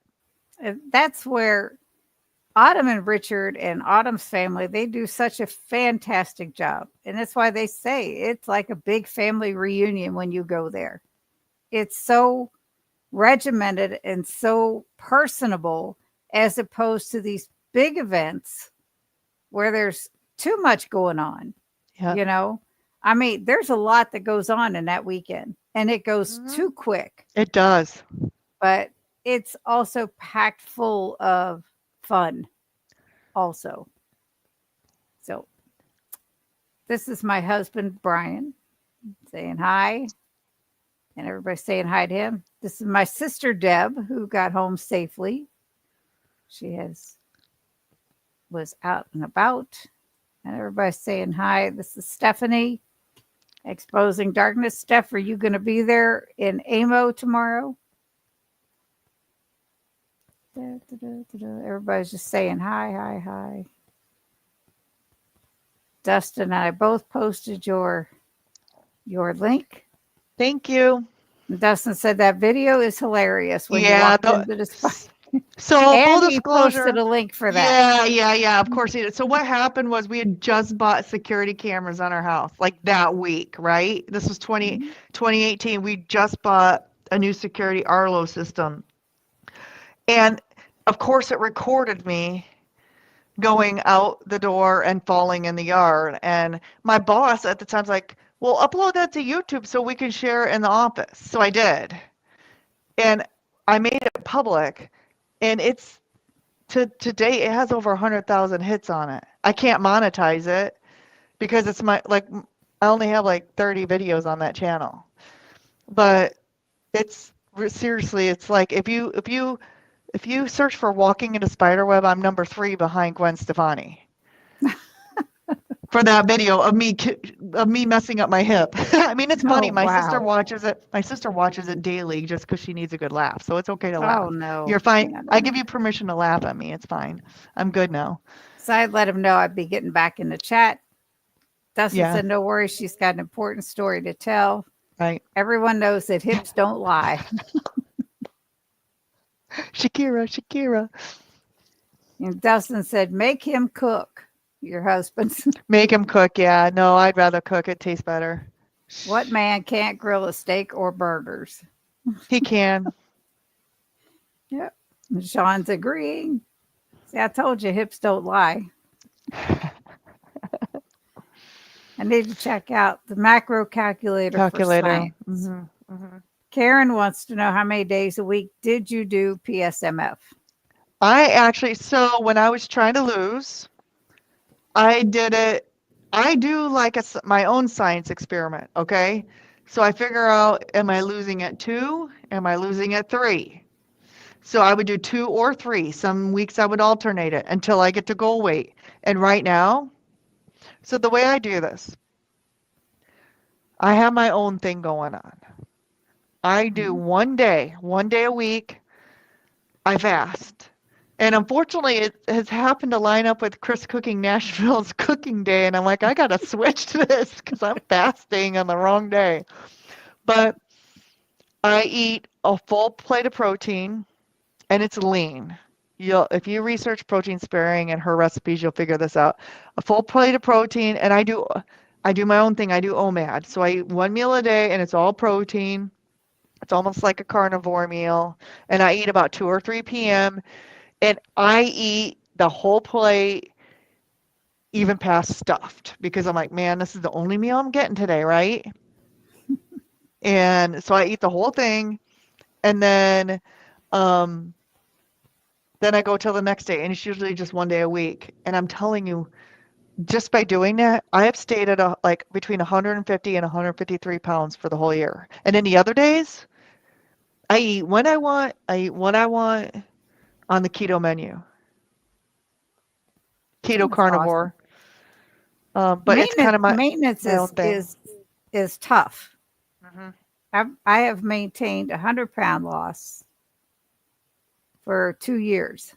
That's where Autumn and Richard and Autumn's family, they do such a fantastic job. And that's why they say it's like a big family reunion when you go there. It's so regimented and so personable as opposed to these big events where there's too much going on, Yeah. you know? I mean, there's a lot that goes on in that weekend and it goes Hmm. too quick, It does. but it's also packed full of fun also. So, this is my husband Brian saying hi and everybody saying hi to him. This is my sister Deb who got home safely. She has was out and about and everybody's saying hi. This is Stephanie. Exposing Darkness. Steph, are you going to be there in AMO tomorrow? Da, da, da, da, da. Everybody's just saying hi, hi, hi. Dustin and I both posted your link. Thank you. And Dustin said that video is hilarious when you Yeah, walked into the spot. so full And he posted disclosure. a link for that. Yeah, of course he did. So what happened was we had just bought security cameras on our house like that week, right? This was Mhm. 2018. We just bought a new security Arlo system. And of course it recorded me going out the door and falling in the yard. And my boss at the time's like, "Well, upload that to YouTube so we can share it in the office." So I did. And I made it public. And it's to date, it has over 100,000 hits on it. I can't monetize it because it's I only have like 30 videos on that channel. But seriously, it's like if you search for walking into spiderweb, I'm number 3 behind Gwen Stefani for that video of me messing up my hip. It's Oh, funny. My sister wow. watches it. My sister watches it daily just because she needs a good laugh. So it's okay to Oh, laugh. no. You're fine. No, no, I no. give you permission to laugh at me. It's fine. I'm good now. So I let him know I'd be getting back in the chat. Dustin Yeah. said, no worries. She's got an important story to tell. Right. Everyone knows that hips don't lie. Shakira, Shakira. And Dustin said, make him cook, your husband. Make him cook. Yeah, no, I'd rather cook. It tastes better. What man can't grill a steak or burgers? He can. Yep. And Sean's agreeing. See, I told you hips don't lie. I need to check out the macro calculator for Calculator. science. Karen wants to know how many days a week did you do PSMF? I actually, so when I was trying to lose, I did it. I do like my own science experiment. Okay. So I figure out, am I losing at 2? Am I losing at 3? So I would do 2 or 3. Some weeks I would alternate it until I get to goal weight. And right now, so the way I do this, I have my own thing going on. I do Mhm. 1 day a week, I fast. And unfortunately, it has happened to line up with Chris Cooking Nashville's cooking day. And I'm like, I got to switch to this because I'm fasting on the wrong day. But I eat a full plate of protein and it's lean. If you research protein sparing and her recipes, you'll figure this out. A full plate of protein, and I do my own thing. I do OMAD. So I eat one meal a day and it's all protein. It's almost like a carnivore meal. And I eat about 2 or 3 p.m. And I eat the whole plate, even past stuffed, because I'm like, man, this is the only meal I'm getting today, right? And so I eat the whole thing, and um, then I go till the next day, and it's usually just 1 day a week. And I'm telling you, just by doing that, I have stayed at like between 150 and 153 pounds for the whole year. And then the other days, I eat when I want. I eat what I want on the keto menu, keto That's awesome. carnivore. But it's kind of Maintenance my own thing. is tough. Hmm. I have maintained 100-pound loss for 2 years.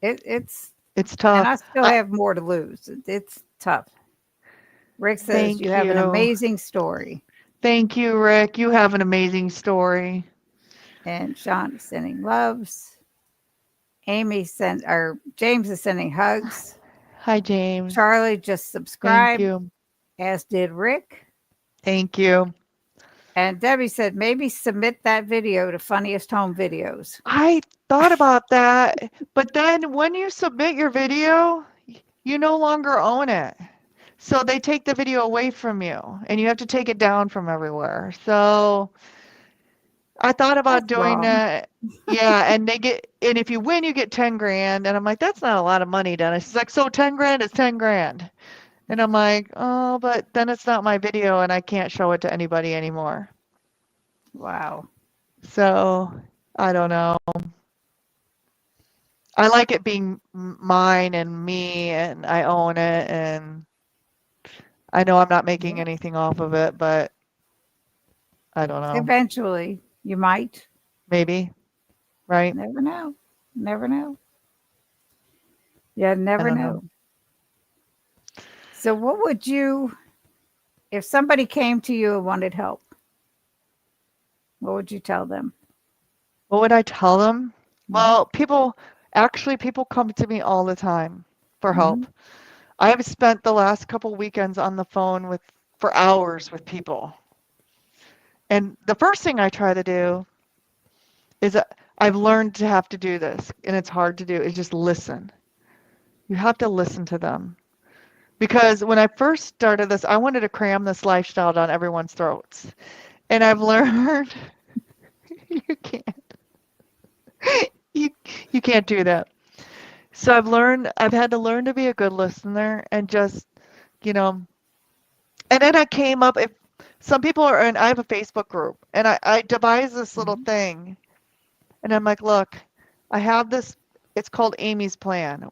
It's It's and tough. I still I, have more to lose. It's tough. Rick says you thank have an you. amazing story, Thank you, Rick. You have an amazing story. and Sean is sending loves. Amy sent or James is sending hugs. Hi, James. Charlie just Thank subscribed, you. as did Rick. Thank you. And Debbie said maybe submit that video to Funniest Home Videos. I thought about that, but then when you submit your video, you no longer own it. So they take the video away from you and you have to take it down from everywhere. So I thought about That's doing wrong. that. Yeah, and if you win, you get 10 grand. And I'm like, that's not a lot of money, Dennis. She's like, so 10 grand is 10 grand. And I'm like, oh, but then it's not my video and I can't show it to anybody anymore. Wow. So I don't know. I like it being mine and me and I own it and I know I'm not making Yeah. anything off of it, but I don't know. Eventually, you might. Maybe, right? Never know. Never know. Yeah, I never don't know. know. So, what would you, if somebody came to you and wanted help, what would you tell them? What would I tell them? Hmm. Well, people come to me all the time for Hmm. help. I have spent the last couple weekends on the phone for hours with people. And the first thing I try to do is I've learned to have to do this, and it's hard to do, is just listen. You have to listen to them. Because when I first started this, I wanted to cram this lifestyle down everyone's throats. And I've learned you can't. You, you can't do that. So I've had to learn to be a good listener and just, you know, and then I came up, if some people are in, I have a Facebook group and I devised this little Hmm. thing and I'm like, look, I have this, it's called Amy's Plan,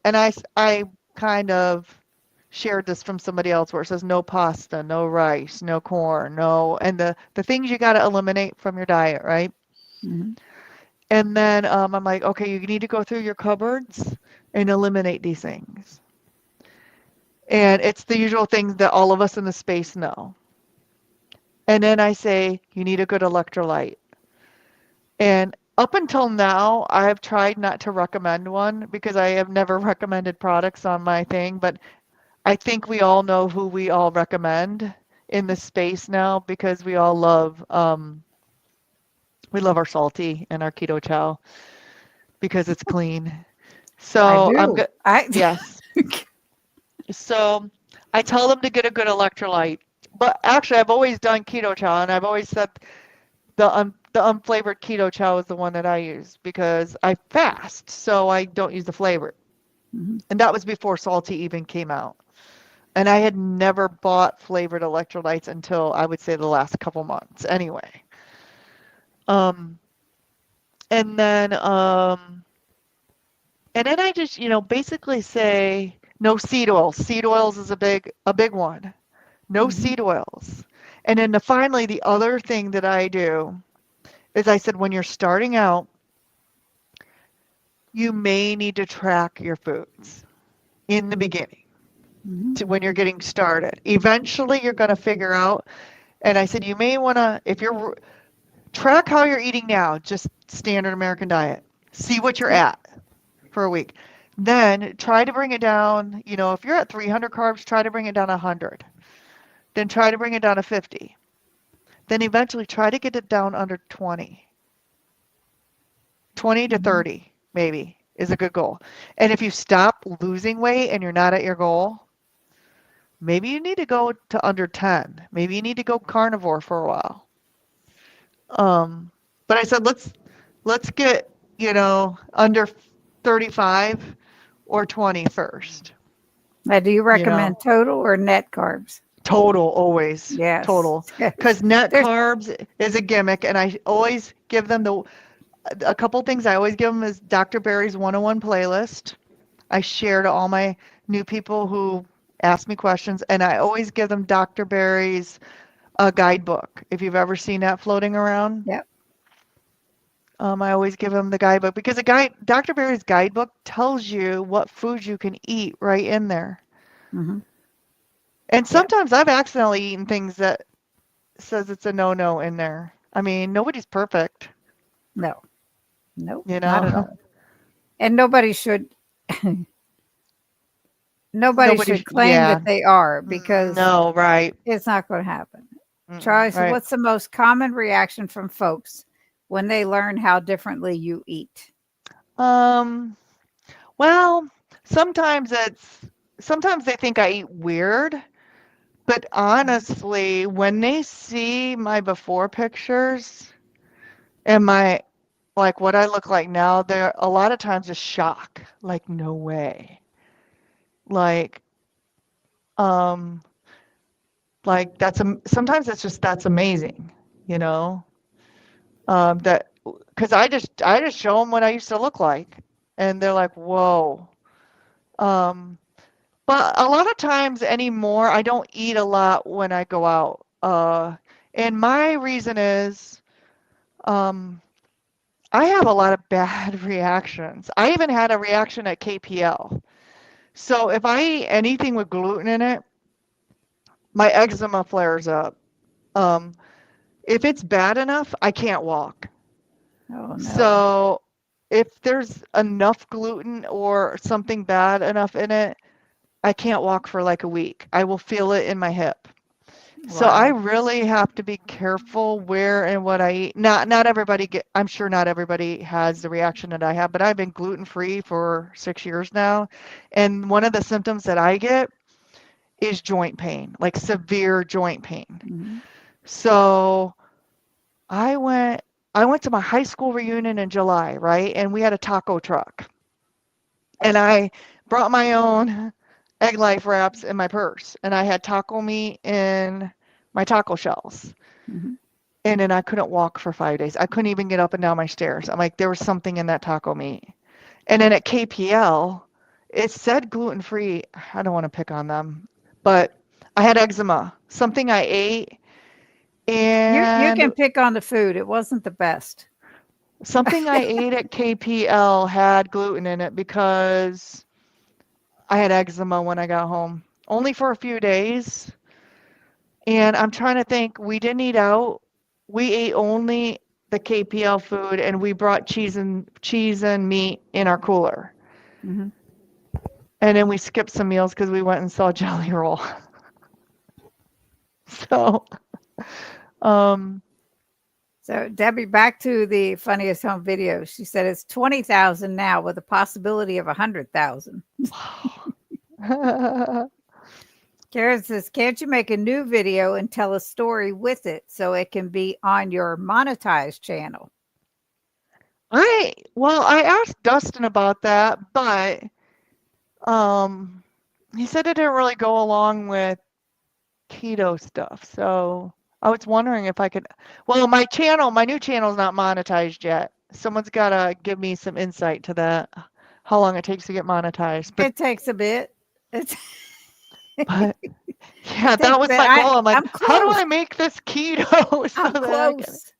and I kind of shared this from somebody else where it says no pasta, no rice, no corn, and the things you got to eliminate from your diet, right? Hmm. And then I'm like, okay, you need to go through your cupboards and eliminate these things. And it's the usual things that all of us in the space know. And then I say, you need a good electrolyte. And Up until now, I have tried not to recommend one because I have never recommended products on my thing, but I think we all know who we all recommend in this space now because we love our salty and our keto chow because it's clean. I So I'm do. good. Yes. So I tell them to get a good electrolyte. But actually, I've always done keto chow, and I've always said the unflavored keto chow is the one that I use because I fast, so I don't use the flavor. Mhm. And that was before salty even came out. And I had never bought flavored electrolytes until I would say the last couple months anyway. Um, and then um, and then I just, basically say no seed oils. Seed oils is a big one. No Mhm. seed oils. And then finally the other thing that I do is I said when you're starting out, you may need to track your foods in the beginning Mhm. to when you're getting started. Eventually you're going to figure out, and I said you may want to, if you're track how you're eating now, just standard American diet. See what you're Yep. at for a week. Then try to bring it down, if you're at 300 carbs, try to bring it down to 100. Then try to bring it down to 50. Then eventually try to get it down under 20. 20 to Mhm. 30 maybe is a good goal. And if you stop losing weight and you're not at your goal, maybe you need to go to under 10. Maybe you need to go carnivore for a while. Um, but I said let's get, under 35 or 20 first, Now, do you you know. recommend total or net carbs? Total always. Yes. Total. Because net There's carbs is a gimmick, and I always give them a couple things I always give them is Dr. Barry's 101 playlist. I share to all my new people who ask me questions, and I always give them Dr. Barry's guidebook. If you've ever seen that floating around, Yep. I always give them the guidebook because Dr. Barry's guidebook tells you what foods you can eat right in there. Mhm. And Yep. sometimes I've accidentally eaten things that says it's a no-no in there. I mean, nobody's perfect, No. Nope, you not at know. all. And nobody should nobody Nobody, should claim yeah, that they are because no, right, it's not going to happen. Charles, right. what's the most common reaction from folks when they learn how differently you eat? Um, well, sometimes sometimes they think I eat weird, but honestly, when they see my before pictures and my like what I look like now, they're a lot of times a shock. Like, no way. Like, um, like sometimes it's just that's amazing, you know. That because I just show them what I used to look like, and they're like, whoa. Um, But a lot of times anymore, I don't eat a lot when I go out. And my reason is, um, I have a lot of bad reactions. I even had a reaction at KPL. So if I eat anything with gluten in it, my eczema flares up. Um, if it's bad enough, I can't walk. Oh no. So if there's enough gluten or something bad enough in it, I can't walk for like a week. I will feel it in my hip. So I Wow. really have to be careful where and what I eat. Not everybody I'm sure not everybody has the reaction that I have, but I've been gluten free for 6 years now. And one of the symptoms that I get is joint pain, like severe joint pain. Mhm. So I went I went to my high school reunion in July, right? And we had a taco truck. And I brought my own egg life wraps in my purse. And I had taco meat in my taco shells. Mhm. And then I couldn't walk for 5 days. I couldn't even get up and down my stairs. I'm like, there was something in that taco meat. And then at KPL, it said gluten free. I don't want to pick on them, but I had eczema, something I ate, You and can pick on the food. It wasn't the best. something I ate at KPL had gluten in it because I had eczema when I got home, only for a few days. And I'm trying to think, we didn't eat out. We ate only the KPL food, and we brought cheese and meat in our cooler. Hmm. And then we skipped some meals because we went and saw Jelly Roll. So, um, So Debbie, back to the funniest home video. She said it's 20,000 now with a possibility of 100,000. wow. Karen says, "Can't you make a new video and tell a story with it so it can be on your monetized channel?" I asked Dustin about that, but um, he said it didn't really go along with keto stuff. So I was wondering if I could. Well, my new channel is not monetized yet. Someone's gotta give me some insight to that, how long it takes to get monetized. But It takes a bit. It's, but it yeah, takes that a was bit. my goal. I'm like, I'm how do close. I make this keto so I'm that I can? close.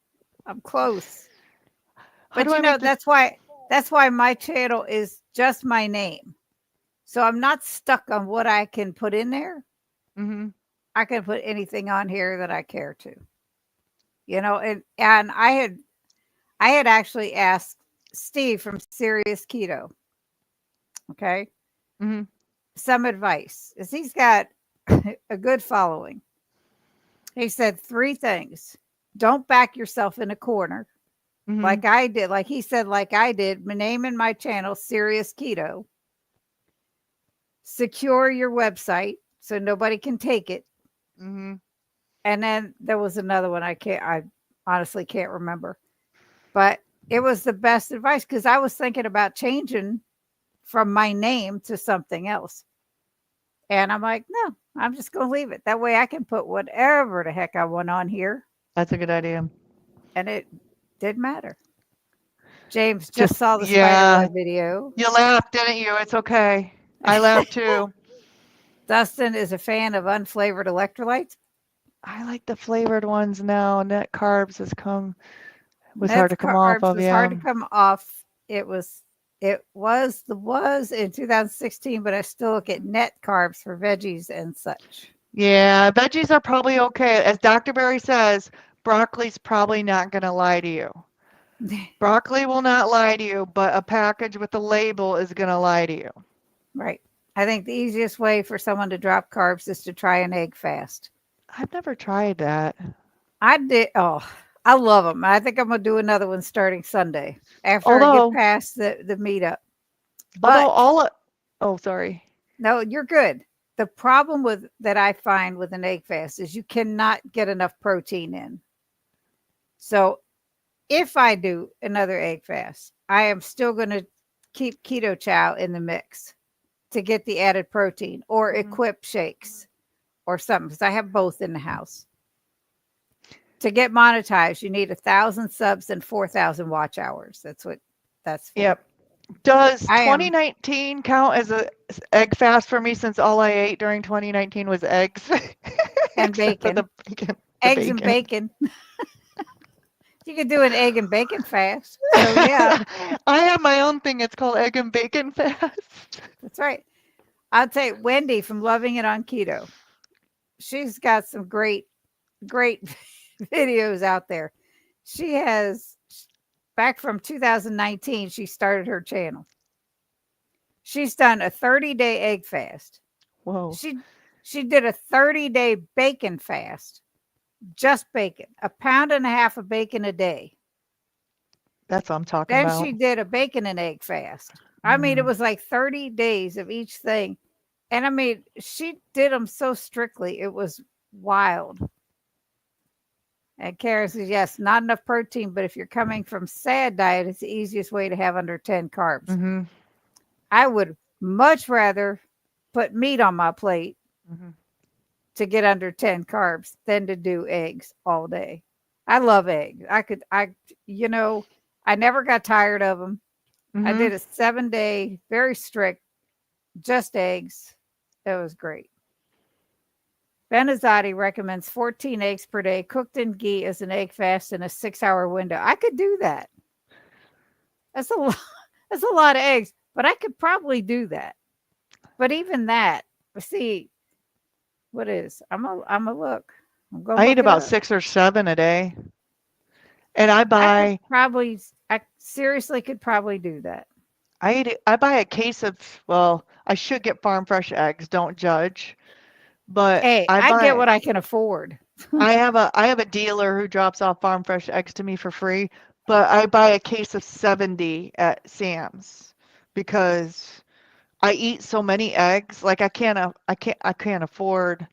I'm close. How But do you I know, make this? that's why my channel is just my name. So I'm not stuck on what I can put in there. Mm-hmm. I can put anything on here that I care to. And I had actually asked Steve from Serious Keto, okay, Mm-hmm. some advice. As he's got a good following. He said three things. Don't back yourself in a corner Mm-hmm. like I did. Like he said, like I did, my name in my channel, Serious Keto. Secure your website so nobody can take it. Mm-hmm. And then there was another one I honestly can't remember. But it was the best advice because I was thinking about changing from my name to something else. And I'm like, no, I'm just going to leave it. That way I can put whatever the heck I want on here. That's a good idea. And it didn't matter. James just Just saw the spider yeah, web video. you laughed, didn't you? It's okay. I laughed too. Dustin is a fan of unflavored electrolytes. I like the flavored ones now. Net carbs was hard Net to come off carbs of, was hard yeah. to come off. It was in 2016, but I still look at net carbs for veggies and such. Yeah, veggies are probably okay. As Dr. Berry says, broccoli's probably not going to lie to you. Broccoli will not lie to you, but a package with a label is going to lie to you. Right. I think the easiest way for someone to drop carbs is to try an egg fast. I've never tried that. I did. Oh, I love them. I think I'm gonna do another one starting Sunday after I get Although, past the meetup. although But all, oh, sorry. no, you're good. The problem with that I find with an egg fast is you cannot get enough protein in. So if I do another egg fast, I am still going to keep keto chow in the mix to get the added protein or Hmm. equip shakes or something because I have both in the house. To get monetized, you need 1,000 subs and 4,000 watch hours. That's what that's for. Yep. Does I am 2019 count as a egg fast for me since all I ate during 2019 was eggs? and Except for the bacon, bacon. The eggs and bacon. bacon. You could do an egg and bacon fast. So yeah, I have my own thing. It's called egg and bacon fast. that's right. I'll tell you, Wendy from Loving It on Keto. She's got some great videos out there. She has back from 2019, she started her channel. She's done a 30-day egg fast. Whoa, She did a 30-day bacon fast. Just bacon, a pound and a half of bacon a day. that's what I'm talking Then she about. did a bacon and egg fast. I mean, it Mm, was like 30 days of each thing. And I mean, she did them so strictly. It was wild. And Kara says, yes, not enough protein, but if you're coming from SAD diet, it's the easiest way to have under 10 carbs. mm-hmm, I would much rather put meat on my plate mm-hmm. to get under 10 carbs than to do eggs all day. I love eggs. You know, I never got tired of them. I Mm-hmm. did a 7-day, very strict, just eggs. It was great. Benazati recommends 14 eggs per day, cooked in ghee as an egg fast in a 6-hour window. I could do that. That's a lot. That's a lot of eggs, but I could probably do that. But even that, see, I'm a look. I'm gonna I eat look it about up. 6 or 7 a day. And I seriously could probably do that. I buy a case of, well, I should get farm fresh eggs, don't judge. But Hey, I get what I can afford. I have a dealer who drops off farm fresh eggs to me for free, but I buy a case of 70 at Sam's because I eat so many eggs. Like I can't afford,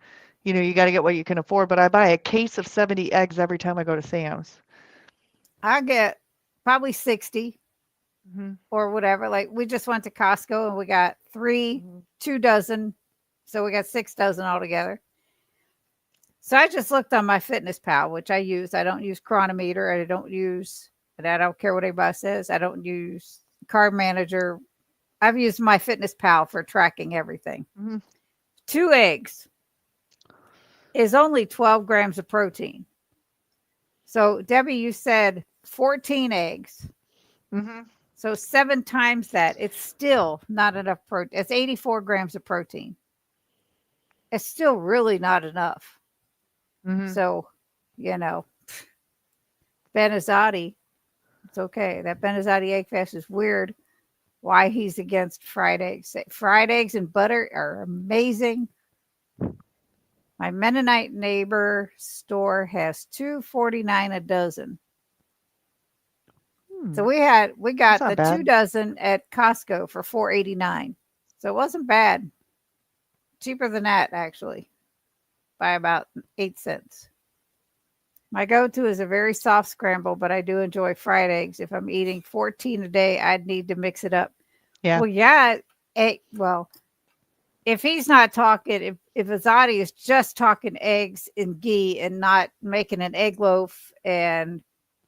you got to get what you can afford, but I buy a case of 70 eggs every time I go to Sam's. I get probably 60 Mhm. or whatever. Like we just went to Costco and we got Mhm. 2 dozen. So we got 6 dozen altogether. So I just looked on my Fitness Pal, which I use. I don't use Chronometer. And I don't care what anybody says. I don't use Carb Manager. I've used my Fitness Pal for tracking everything. Mhm. 2 eggs is only 12 grams of protein. So, Debbie, you said 14 eggs. Mhm. So, 7 times that. It's still not enough protein. It's 84 grams of protein. It's still really not enough. Mhm. So, you know, Benazotti, it's okay. That Benazotti egg fast is weird. Why he's against fried eggs. Fried eggs and butter are amazing. My Mennonite neighbor store has 2.49 a dozen. So Hmm. we That's got not the 2 bad. dozen at Costco for 4.89. So it wasn't bad. Cheaper than that actually by about 8 cents. My go-to is a very soft scramble, but I do enjoy fried eggs. If I'm eating 14 a day, I'd need to mix it up. Yeah. Well, yeah, well, if he's not talking, if Azadi is just talking eggs and ghee and not making an egg loaf and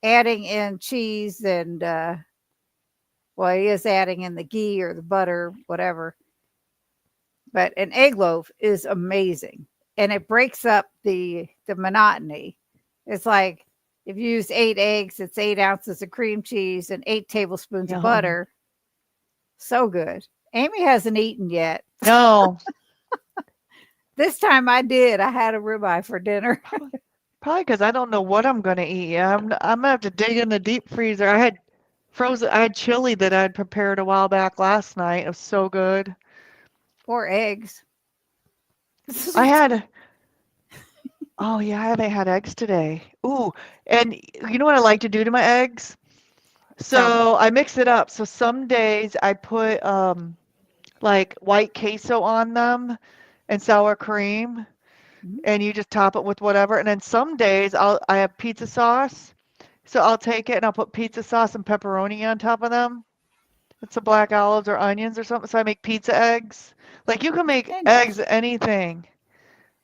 adding in cheese and well, he is adding in the ghee or the butter, whatever. But an egg loaf is amazing, and it breaks up the monotony. It's like if you use 8 eggs, it's 8 ounces of cream cheese and 8 tablespoons of Yum. butter. So good. Amy hasn't eaten yet. No. This time I did. I had a ribeye for dinner. Probably because I don't know what I'm gonna eat. Yeah, I'm gonna have to dig in the deep freezer. I had chili that I'd prepared a while back last night. It was so good. Or eggs. I had, oh yeah, I haven't had eggs today. Ooh, and you know what I like to do to my eggs? Tell me. So I mix it up. So some days I put like white queso on them and sour cream, Mhm. and you just top it with whatever. And then some days I have pizza sauce. So I'll take it and I'll put pizza sauce and pepperoni on top of them. With some black olives or onions or something. So I make pizza eggs. Like you can make eggs Interesting. anything.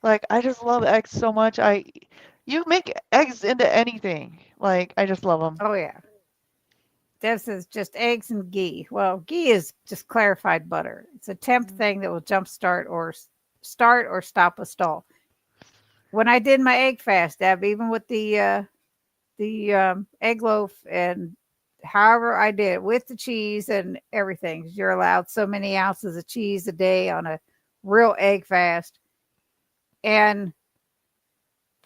Like I just love eggs so much. You make eggs into anything. Like I just love them. Oh yeah. This is just eggs and ghee. Well, ghee is just clarified butter. It's a temp thing that will jumpstart or start or stop a stall. When I did my egg fast, Deb, even with the egg loaf and however I did with the cheese and everything, you're allowed so many ounces of cheese a day on a real egg fast. And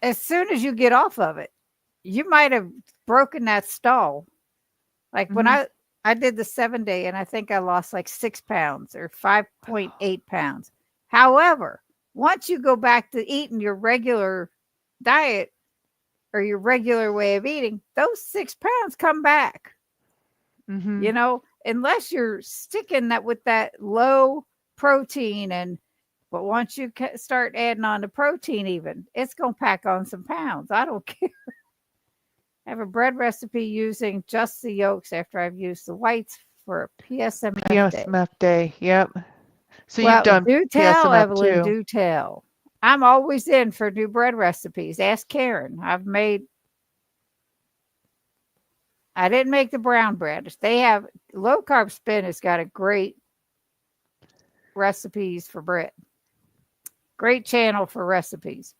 as soon as you get off of it, you might have broken that stall. Like when Hmm. I did the 7 day and I think I lost like 6 pounds or 5.8 pounds. However, once you go back to eating your regular diet or your regular way of eating, those 6 pounds come back, Hmm. unless you're sticking that with that low protein but once you start adding on the protein even, it's going to pack on some pounds. I don't care. I have a bread recipe using just the yolks after I've used the whites for a PSMF day. PSMF day. Yep. So you've Well, done do tell, PSMF Evelyn, too. do tell. I'm always in for new bread recipes. Ask Karen. I didn't make the brown bread. They have low carb spin has got a great recipes for bread. Great channel for recipes.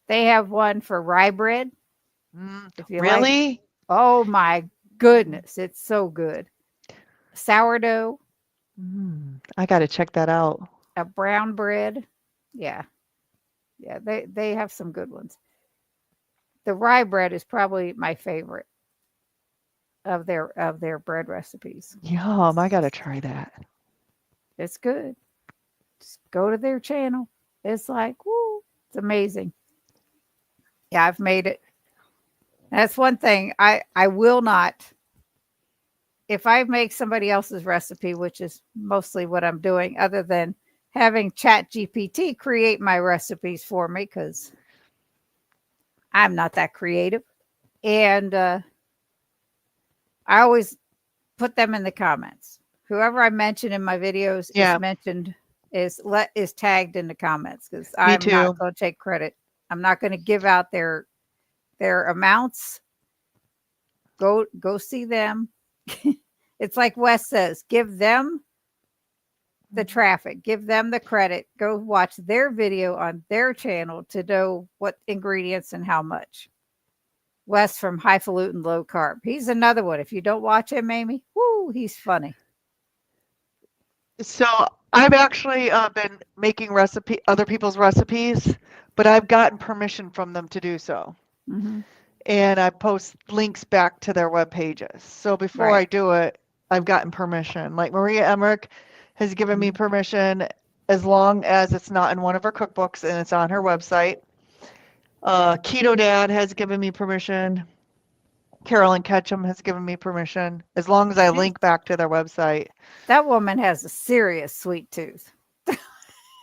They have one for rye bread. Mm, If you like, really? oh my goodness, it's so good. Sourdough, I got to check that out. a brown bread. Yeah, yeah, they have some good ones. the rye bread is probably my favorite of their bread recipes. Yum, I gotta try that. It's good. Just go to their channel. It's like, woo, it's amazing. Yeah, I've made it. That's one thing I will not, if I make somebody else's recipe, which is mostly what I'm doing, other than having Chat GPT create my recipes for me because I'm not that creative. And I always put them in the comments. Whoever I mention in my videos is Yeah, mentioned is tagged in the comments because me I'm not too. going to take credit. I'm not going to give out their amounts. Go see them. It's like Wes says, give them the Mhm. traffic, give them the credit. Go watch their video on their channel to know what ingredients and how much. Wes from Highfalutin Low Carb. He's another one. If you don't watch him, Amy, woo, he's funny. So I've actually been making other people's recipes, but I've gotten permission from them to do so. Hmm. And I post links back to their web pages. So before I Right. do it, I've gotten permission. Like Maria Emmerich has given me Mhm. permission as long as it's not in one of her cookbooks and it's on her website. Keto Dad has given me permission. Carolyn Ketchum has given me permission as long as I She's, link back to their website. that woman has a serious sweet tooth.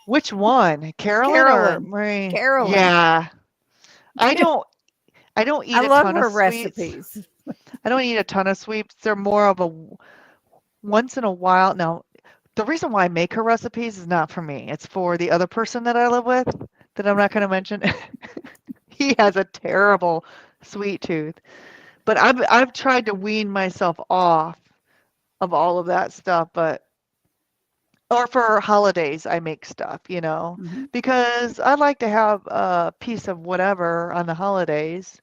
Which one? Carolyn or Carolyn. Marie? Carolyn. Yeah. I don't I don't I eat a love ton of her sweets. recipes. I don't eat a ton of sweets. They're more of a once in a while. Now, the reason why I make her recipes is not for me. It's for the other person that I live with that I'm not going to mention. He has a terrible sweet tooth. But I've tried to wean myself off of all of that stuff, but or for holidays I make stuff, Hmm. because I like to have a piece of whatever on the holidays.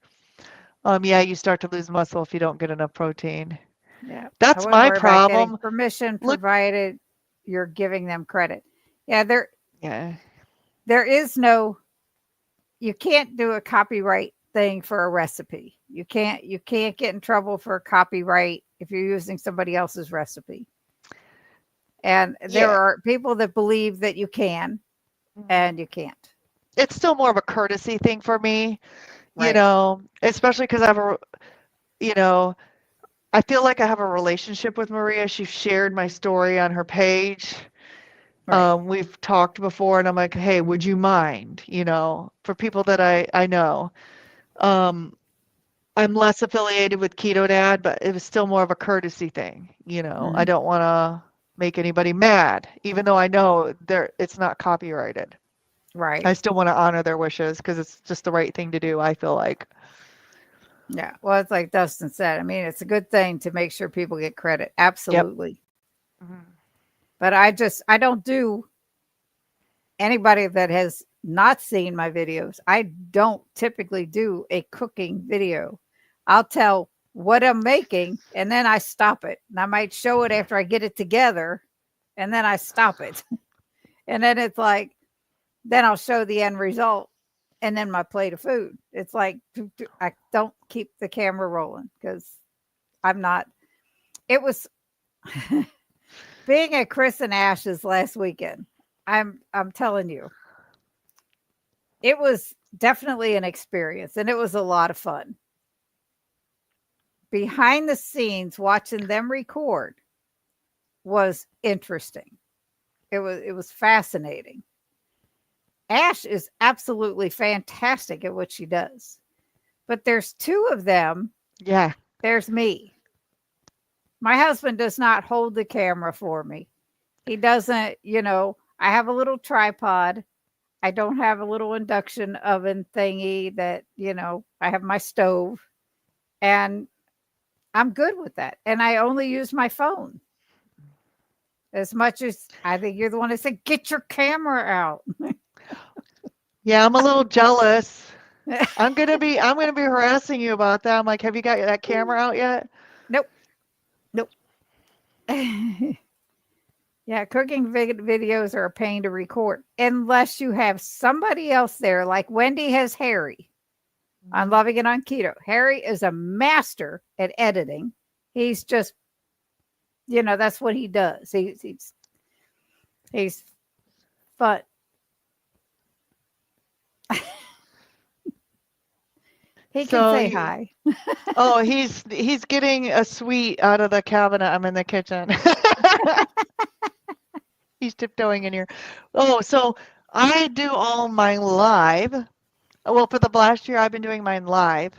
Yeah, you start to lose muscle if you don't get enough protein. Yeah. I That's wouldn't my worry about getting problem. permission Look, provided you're giving them credit. Yeah, yeah, there is no, you can't do a copyright thing for a recipe. You can't get in trouble for copyright if you're using somebody else's recipe. And there yeah. are people that believe that you can Mhm. and you can't. It's still more of a courtesy thing for me, Right. especially because you know, I feel like I have a relationship with Maria. She shared my story on her page. Right. We've talked before, and I'm like, hey, would you mind? For people that I know. Um, I'm less affiliated with Keto Dad, but it was still more of a courtesy thing. I Mhm. don't want to make anybody mad, even though I know it's not copyrighted. Right. I still want to honor their wishes because it's just the right thing to do, I feel like. Yeah. Well, it's like Dustin said. I mean, it's a good thing to make sure people get credit. Yep. Absolutely. Mhm. But I don't do, anybody that has not seen my videos, I don't typically do a cooking video. I'll tell what I'm making and then I stop it. And I might show it after I get it together and then I stop it. And then it's like, then I'll show the end result and then my plate of food. It's like, I don't keep the camera rolling because I'm not, it was being at Chris and Ash's last weekend. I'm telling you, it was definitely an experience and it was a lot of fun. Behind the scenes, watching them record was interesting. It was fascinating. Ash is absolutely fantastic at what she does. But there's two of them. Yeah. There's me. My husband does not hold the camera for me. He doesn't, I have a little tripod. I don't have a little induction oven thingy that, I have my stove and I'm good with that. And I only use my phone as much as I think you're the one that said, get your camera out. Yeah, I'm a little jealous. I'm gonna be harassing you about that. I'm like, have you got that camera out yet? Nope. Nope. Yeah, cooking videos are a pain to record unless you have somebody else there, like Wendy has Harry. on Mhm. Loving It on Keto. Harry is a master at editing. He's just, that's what he does. He's fun. He can So say you, hi. oh, he's getting a sweet out of the cabinet. I'm in the kitchen. He's tiptoeing in here. Oh, so I do all mine live. Well, for the last year, I've been doing mine live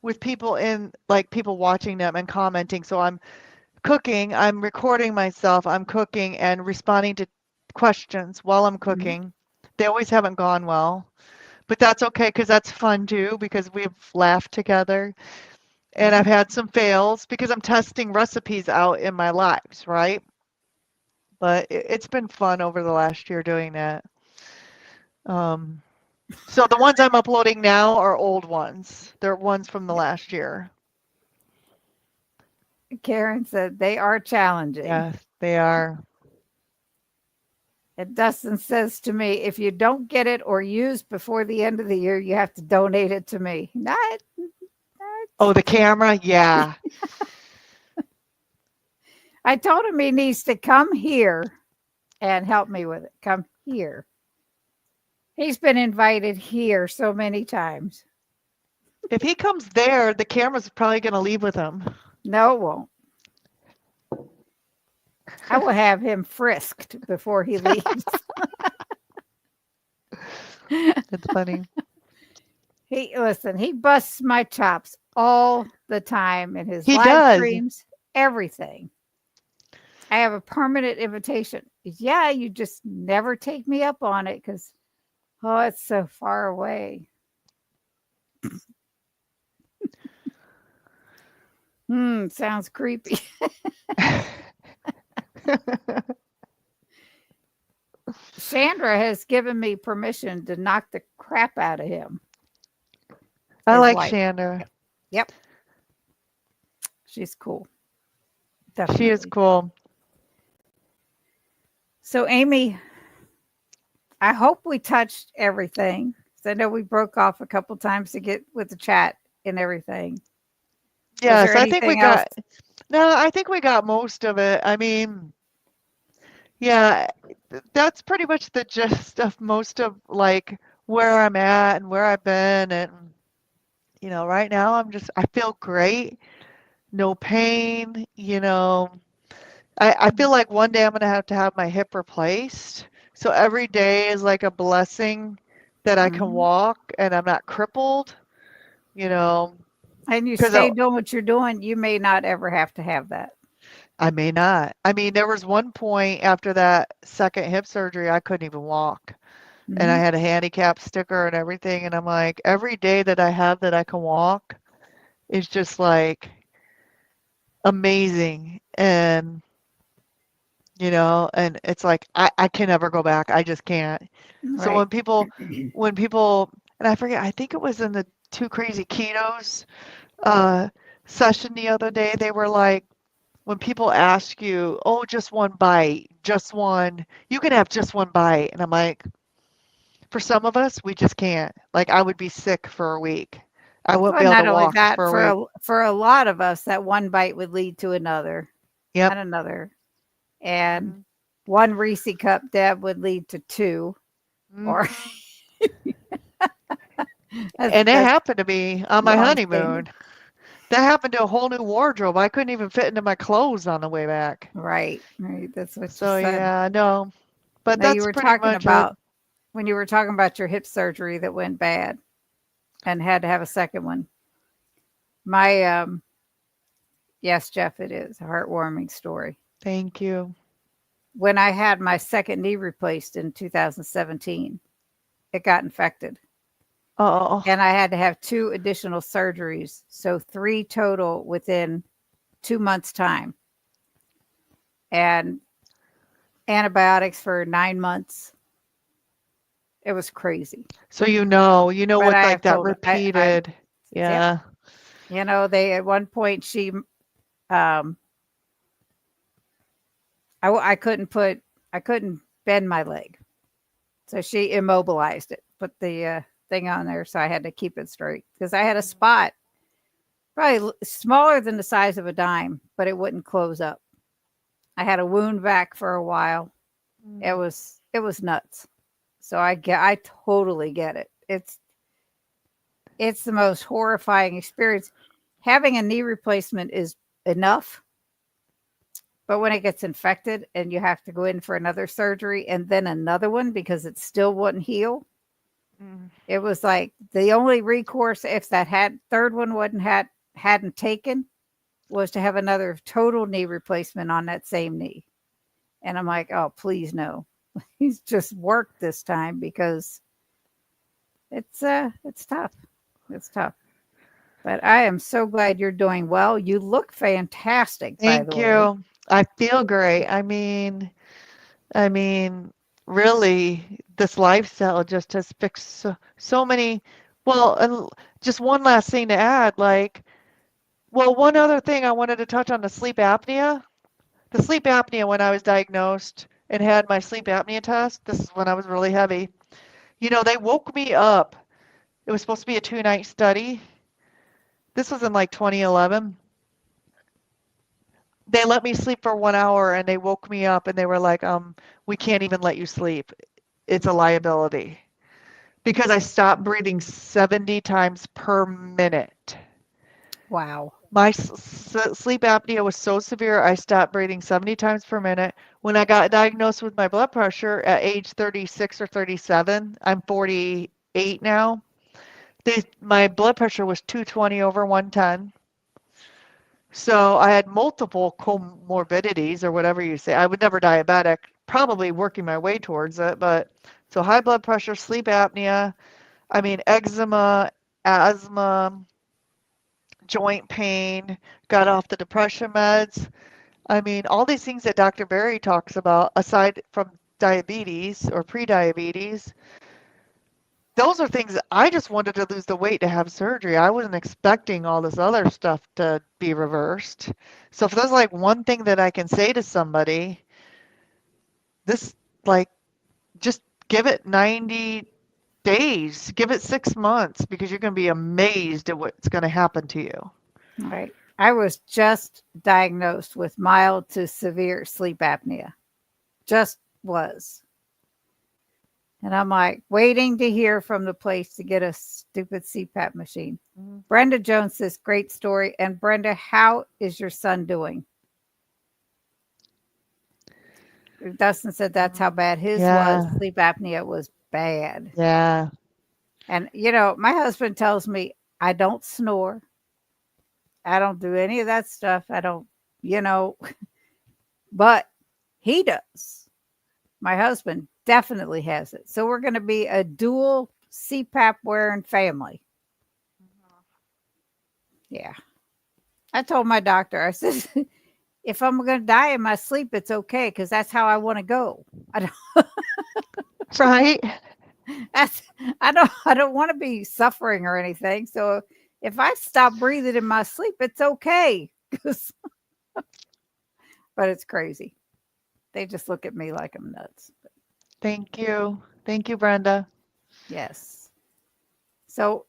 with people in, like people watching them and commenting. So I'm cooking, I'm recording myself, I'm cooking and responding to questions while I'm Mhm, cooking. They always haven't gone well, but that's okay because that's fun too because we've laughed together. And mhm. I've had some fails because I'm testing recipes out in my lives, right? But it's been fun over the last year doing that. Um, so the ones I'm uploading now are old ones. They're ones from the last year. Karen said they are challenging. Yes, they are. And Dustin says to me, if you don't get it or used before the end of the year, you have to donate it to me. Not. Oh, the camera? Yeah. I told him he needs to come here and help me with it. Come here. He's been invited here so many times. If he comes there, the camera's probably going to leave with him. No, it won't. I will have him frisked before he leaves. It's funny. He busts my chops all the time in his He live does. streams, everything. I have a permanent invitation. Yeah, you just never take me up on it because, oh, it's so far away. Sounds creepy. Chandra has given me permission to knock the crap out of him, I his like wife. Shanda. Yep. Yep. She's cool. She is Definitely. cool. So, Amy, I hope we touched everything. 'Cause I know we broke off a couple times to get with the chat and everything. Was there Yes, I think we anything else? got, no, I think we got most of it. I mean, yeah, that's pretty much the gist of most of like where I'm at and where I've been. And, right now I feel great. No pain, I feel like one day I'm gonna have to have my hip replaced. So every day is like a blessing that I can Mhm. walk and I'm not crippled, you know, And you because stay doing what you're doing, you may not ever have to have that. I may not. I mean, there was one point after that second hip surgery, I couldn't even walk. And I Mhm. had a handicap sticker and everything. And I'm like, every day that I have that I can walk is just like amazing. And it's like I can never go back. I just can't. So Right. when people and I forget, I think it was in the Two Crazy Ketos uh session the other day, they were like, when people ask you, oh, just one bite, just one, you can have just one bite. And I'm like, for some of us, we just can't. Like I would be sick for a week. I wouldn't Well, be able to not only walk that, for a week. for a lot of us, that one bite would lead to another Yep. and another, and Hmm. one Reese cup Deb would lead to two, or Hmm. that's And it that's happened to me on my long standing. honeymoon. That happened to a whole new wardrobe. I couldn't even fit into my clothes on the way back. Right, right. That's what you So said. yeah, no, but Now you that's were pretty talking much it. about when you were talking about your hip surgery that went bad and had to have a second one. My yes, Jeff, it is a heartwarming story. Thank you. When I had my second knee replaced in 2017, it got infected Oh, and I had to have two additional surgeries, so three total within 2 months' time, and antibiotics for 9 months. It was crazy, so you know but with I like have that told I'm repeated, yep. yeah. They at one point um, I couldn't bend my leg, so she immobilized it, put the thing on there, so I had to keep it straight because I had a spot probably smaller than the size of a dime, but it wouldn't close up. I had a wound vac for a while. Mm. It was nuts. So I totally get it. It's the most horrifying experience. Having a knee replacement is enough, but when it gets infected and you have to go in for another surgery and then another one because it still wouldn't heal, Mm. it was like the only recourse if that had third one hadn't taken was to have another total knee replacement on that same knee. And I'm like, oh, please no. He's just worked this time because it's tough. It's tough. But I am so glad you're doing well. You look fantastic, by the Thank way. you. I feel great. I mean, really, this lifestyle just has fixed so many. Well, and just one last thing to add, like, well, one other thing I wanted to touch on the sleep apnea. The sleep apnea, when I was diagnosed and had my sleep apnea test, this is when I was really heavy. They woke me up. It was supposed to be a 2-night study. This was in like 2011. They let me sleep for 1 hour and they woke me up and they were like, we can't even let you sleep. It's a liability because I stopped breathing 70 times per minute. Wow. My sleep apnea was so severe, I stopped breathing 70 times per minute. When I got diagnosed with my blood pressure at age 36 or 37, I'm 48 now. My blood pressure was 220 over 110. So I had multiple comorbidities or whatever you say. I was never diabetic, probably working my way towards it, but so high blood pressure, sleep apnea, I mean eczema, asthma, joint pain, got off the depression meds. I mean, all these things that Dr. Berry talks about, aside from diabetes or pre-diabetes, those are things that I just wanted to lose the weight to have surgery. I wasn't expecting all this other stuff to be reversed. So if there's like one thing that I can say to somebody, this like just give it 90 days, give it 6 months because you're going to be amazed at what's going to happen to you. Right. I was just diagnosed with mild to severe sleep apnea. Just was. And I'm like waiting to hear from the place to get a stupid CPAP machine. Mhm. Brenda Jones says, great story. And Brenda, how is your son doing? Dustin said that's how bad his was. Yeah, Sleep apnea was bad. yeah. And, my husband tells me I don't snore. I don't do any of that stuff. I don't, you know, but he does. My husband definitely has it. So we're going to be a dual CPAP wearing family. Yeah. I told my doctor, I said, if I'm going to die in my sleep, it's okay because that's how I want to go. I don't, Right? that's, I don't want to be suffering or anything. So if I stop breathing in my sleep, it's okay. 'Cause- but it's crazy. They just look at me like I'm nuts. But Thank you. Thank you, Brenda. yes. So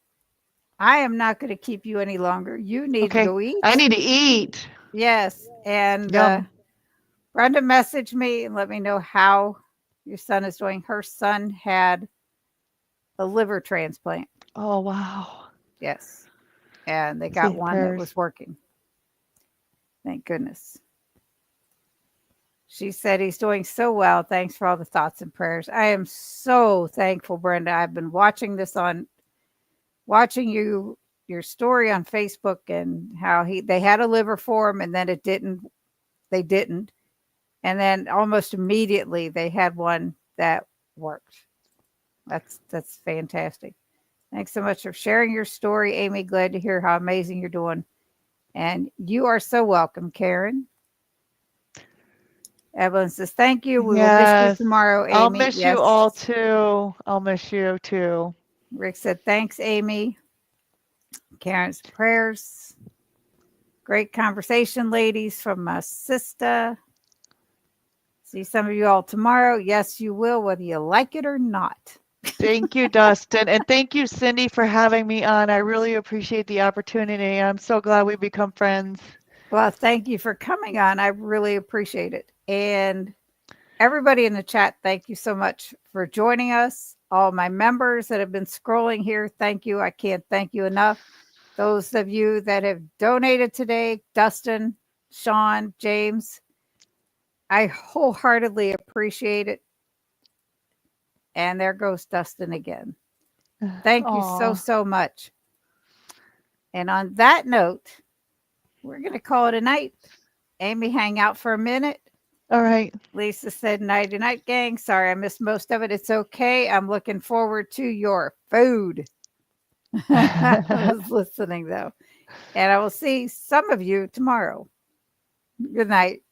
I am not going to keep you any longer. You need to Okay, go I eat. need to eat. Yes. And Yum. Brenda messaged me and let me know how your son is doing. Her son had a liver transplant. Oh, wow. Yes. And they got Say one that prayers. was working. Thank goodness. She said he's doing so well. Thanks for all the thoughts and prayers. I am so thankful, Brenda. I've been watching your story on Facebook and how they had a liver for him and then they didn't. And then almost immediately they had one that worked. That's fantastic. Thanks so much for sharing your story, Amy. Glad to hear how amazing you're doing. And you are so welcome, Karen. Evelyn says, thank you. We will miss you Yes. tomorrow, I'll Amy. miss you all Yes. too. I'll miss you too. Rick said, thanks, Amy. Karen's prayers. Great conversation, ladies, from my sister. See some of you all tomorrow. Yes, you will, whether you like it or not. Thank you, Dustin. And thank you, Cindy, for having me on. I really appreciate the opportunity. I'm so glad we become friends. Well, thank you for coming on. I really appreciate it. And everybody in the chat, thank you so much for joining us. All my members that have been scrolling here, thank you. I can't thank you enough. Those of you that have donated today, Dustin, Sean, James, I wholeheartedly appreciate it. And there goes Dustin again. Thank you so, Aw. so much. And on that note, we're going to call it a night. Amy, hang out for a minute. All right. Lisa said nighty night, gang. Sorry I missed most of it. It's okay. I'm looking forward to your food. I was listening though. And I will see some of you tomorrow. Good night.